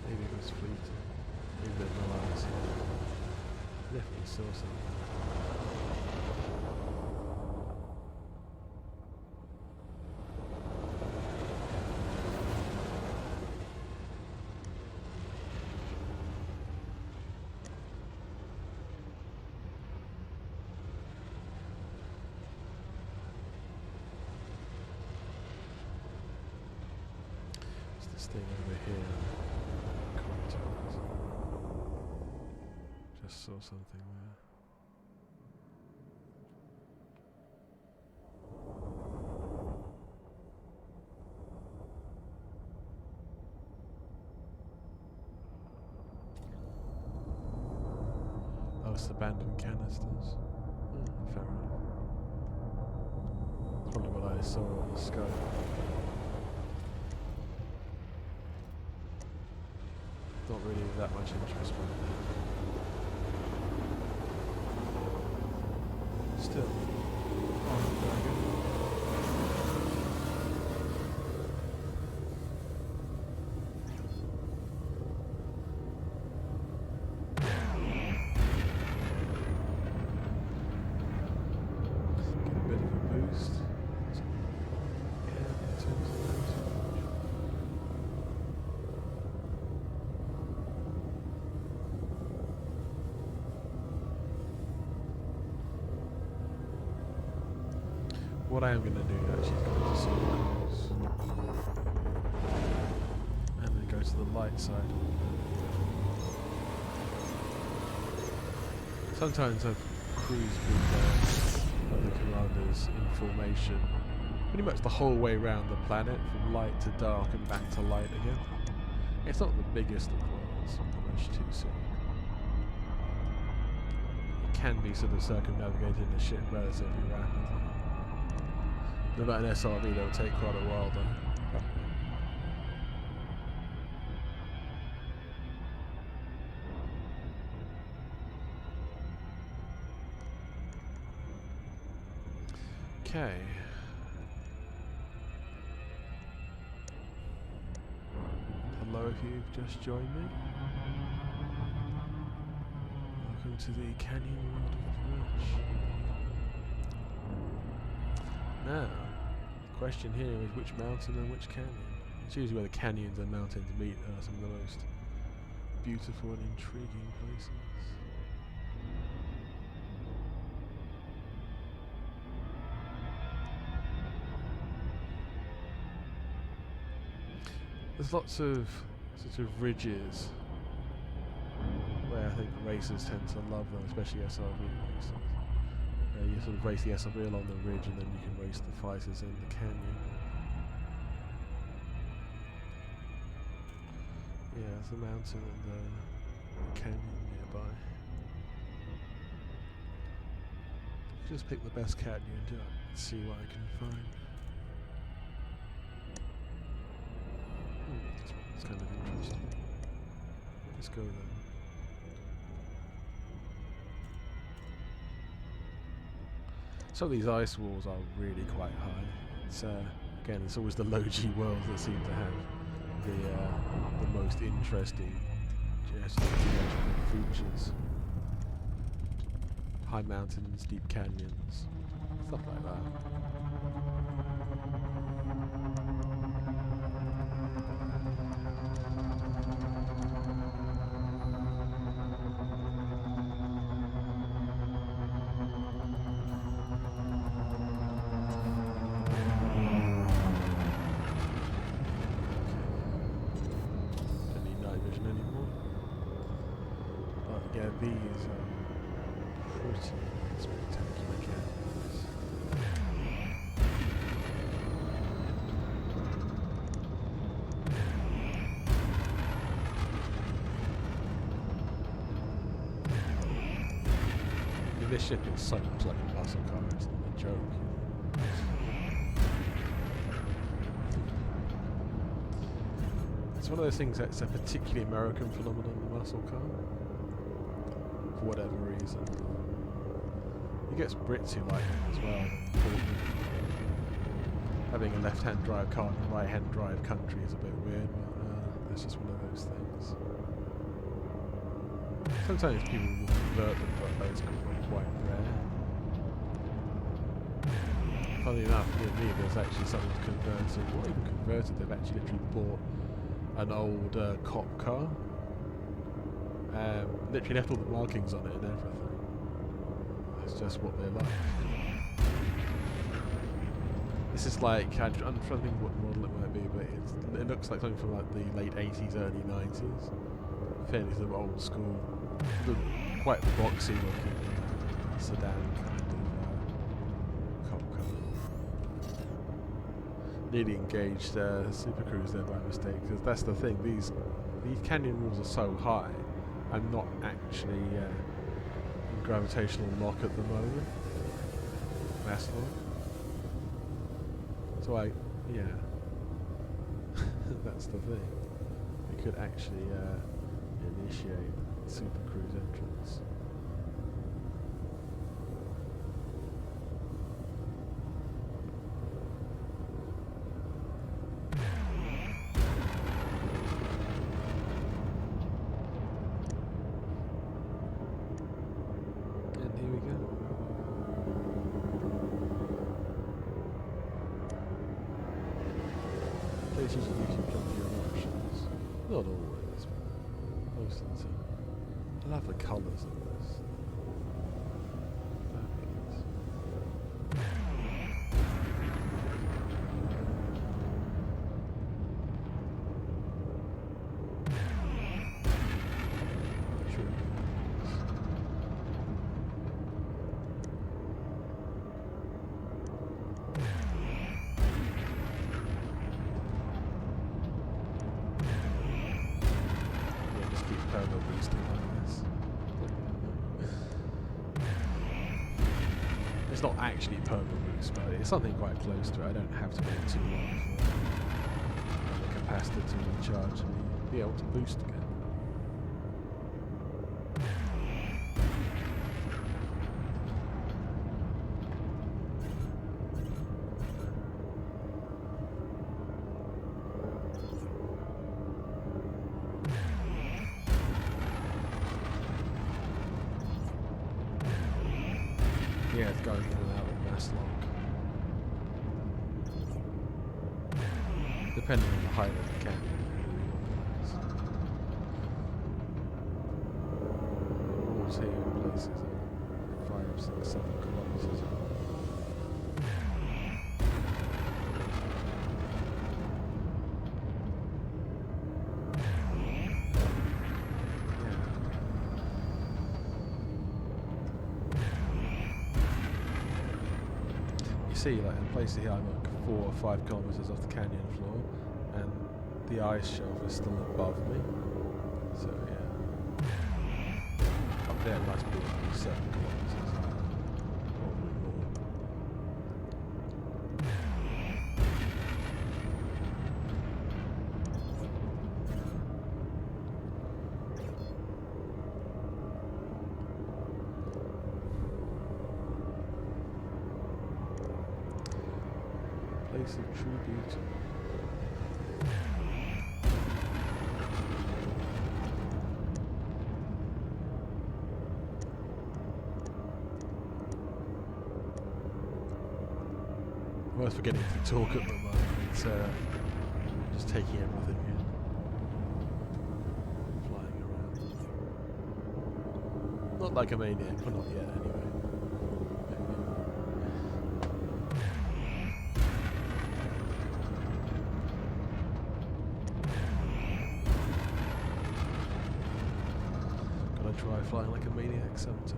Maybe it was fleeting. Maybe there's no eyes here. Definitely saw something. This thing over here. Contours. Just saw something there. Oh, it's abandoned canisters. Fair enough. Probably what I saw on the scope. Not really that much interest right now. Still, armed dragon. Get a bit of a boost. Yeah, in terms of that. What I am going to do actually is go to circles and then go to the light side. Sometimes I've cruised with other commanders in formation pretty much the whole way around the planet, from light to dark and back to light again. It's not the biggest of worlds, much too soon. It can be sort of circumnavigating the ship relatively rapidly. About an SRV, that'll take quite a while though. Okay. Hello if you've just joined me. Welcome to the Canyon World of Rush. Now, the question here is which mountain and which canyon? It's usually where the canyons and mountains meet are some of the most beautiful and intriguing places. There's lots of sort of ridges where I think racers tend to love them, especially SRV racers. You sort of race the SRV along the ridge and then you can race the fighters in the canyon. Yeah, there's a mountain and a canyon nearby. Just pick the best canyon and see what I can find. This one's kind of interesting. Let's go there. Some of these ice walls are really quite high. It's again, it's always the low-G worlds that seem to have the most interesting geological features. High mountains, deep canyons, stuff like that. pretty spectacular cannons. This ship is so much like a muscle car, it's not a joke. It's one of those things that's a particularly American phenomenon, the muscle car. For whatever reason. It gets Brits who like them as well. Having a left-hand drive car in a right-hand drive country is a bit weird, but that's just one of those things. Sometimes people will convert them, but those are quite rare. Funny enough, near me there's actually someone converted, or even converted, they've actually literally bought an old cop car. Literally left all the markings on it and everything. That's just what they're like. This is like, I'm trying to think what model it might be, but it looks like something from like the late 80s, early 90s. Fairly sort of old school, quite boxy looking sedan kind of cop car. Nearly engaged Super Cruise there by mistake, because that's the thing, these canyon walls are so high, I'm not actually in gravitational lock at the moment. Mass lock. So yeah. That's the thing. We could actually initiate Super Cruise entrance. And here we go. Places you can jump your options. Not always, but most of the time. I love the colours of this. Fabulous. True. Yeah, just keep parallel boosting like this. It's not actually purple boost, but it's something quite close to it. I don't have to wait too long for the capacitor to recharge and be able to boost again. Yeah, it's going in and out of mass lock. Depending on the height of the canyon. Walls here in places are 5, 6, 7 kilometers. See, like in places here, I'm like 4 or 5 kilometers off the canyon floor, and the ice shelf is still above me. So yeah, up there must be 7 kilometers, probably more. Place of true beauty. I was forgetting to talk at the moment. It's just taking everything in, flying around. Not like a maniac, but not yet anyway. Try flying like a maniac sometimes.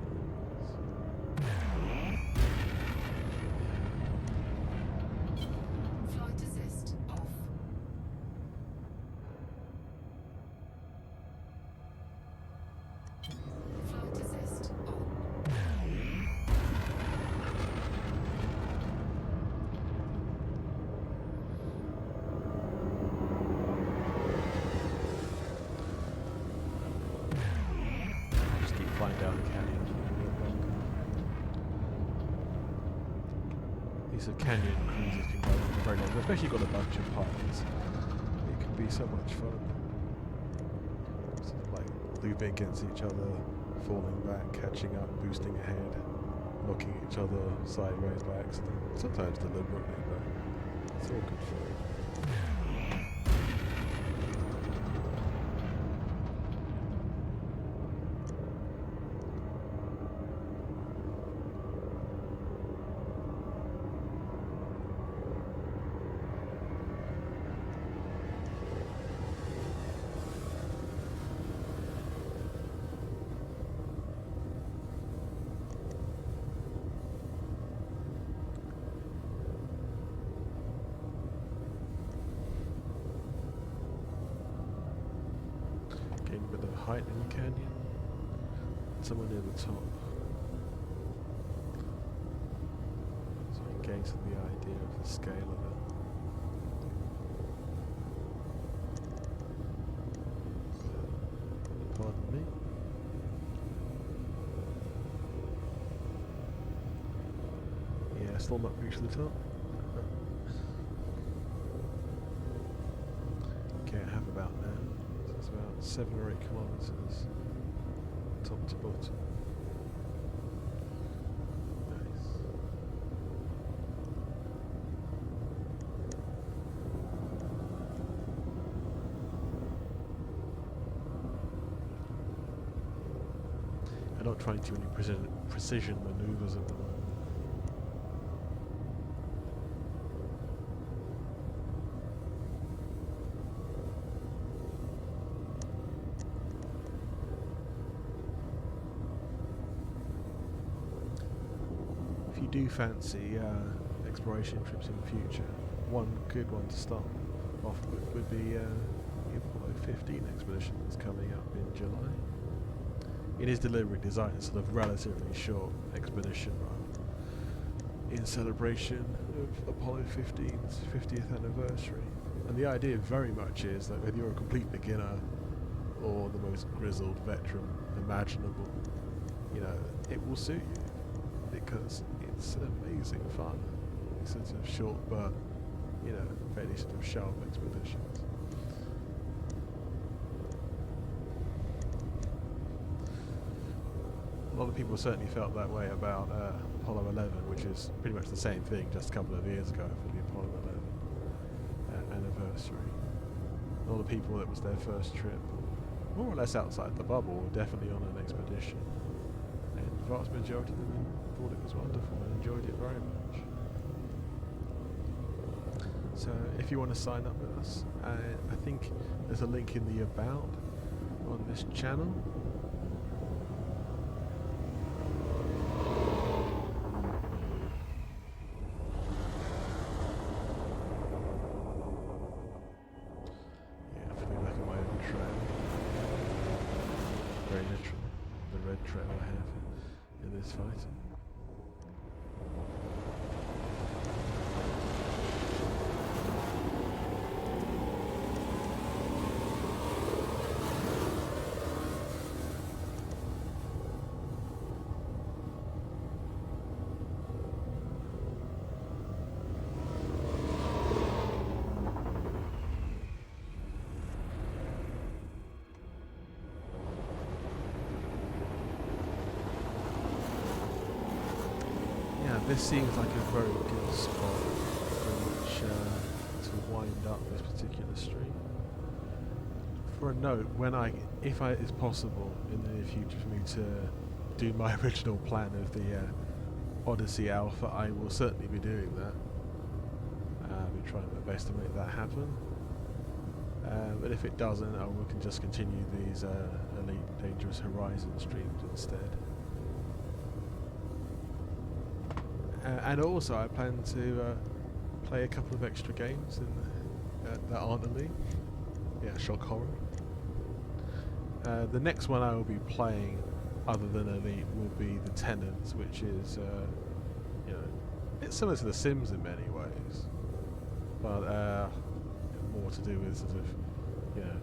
these canyon cruises can go on for very long, especially if you've got a bunch of pilots. It can be so much fun. Sort of like looping against each other, falling back, catching up, boosting ahead, knocking each other sideways by accident. Sometimes deliberately, but it's all good fun. Getting a bit of height in the canyon, somewhere near the top. So I can gain some of the idea of the scale of it. Pardon me. Yeah, still not reached the top. Can't have about now. So it's about 7 or 8 kilometers top to bottom. Nice. I'm not trying to do any precision maneuvers at the moment. If you do fancy exploration trips in the future, one good one to start off with would be the Apollo 15 expedition that's coming up in July. It is deliberately designed as sort of relatively short expedition run in celebration of Apollo 15's 50th anniversary. And the idea very much is that whether you're a complete beginner or the most grizzled veteran imaginable, you know, it will suit you because it's amazing fun. These sorts of short but, you know, fairly sort of sharp expeditions. A lot of people certainly felt that way about Apollo 11, which is pretty much the same thing, just a couple of years ago for the Apollo 11 anniversary. A lot of people, that was their first trip, more or less outside the bubble, were definitely on an expedition. And the vast majority of them thought it was wonderful and enjoyed it very much. So if you want to sign up with us, I think there's a link in the About on this channel. Very literally, the red trail I have in this fight. This seems like a very good spot from which to wind up this particular stream. For a note, if it's possible in the near future for me to do my original plan of the Odyssey Alpha, I will certainly be doing that. I'll be trying my best to make that happen. But if it doesn't, we can just continue these Elite Dangerous Horizon streams instead. And also, I plan to play a couple of extra games that aren't Elite. Yeah, shock horror. The next one I will be playing, other than Elite, will be The Tenants, which is, you know, it's similar to The Sims in many ways, but more to do with sort of, you know,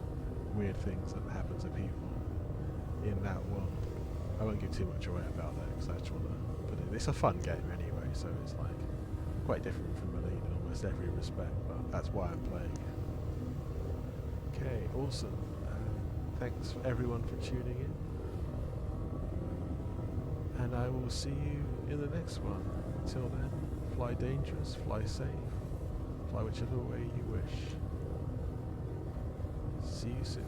weird things that happen to people in that world. I won't give too much away about that because I just want to put it. It's a fun game anyway, so it's like quite different from Malina in almost every respect, but that's why I'm playing it. Okay, awesome. Thanks everyone for tuning in. And I will see you in the next one. Until then, fly dangerous, fly safe, fly whichever way you wish. See you soon.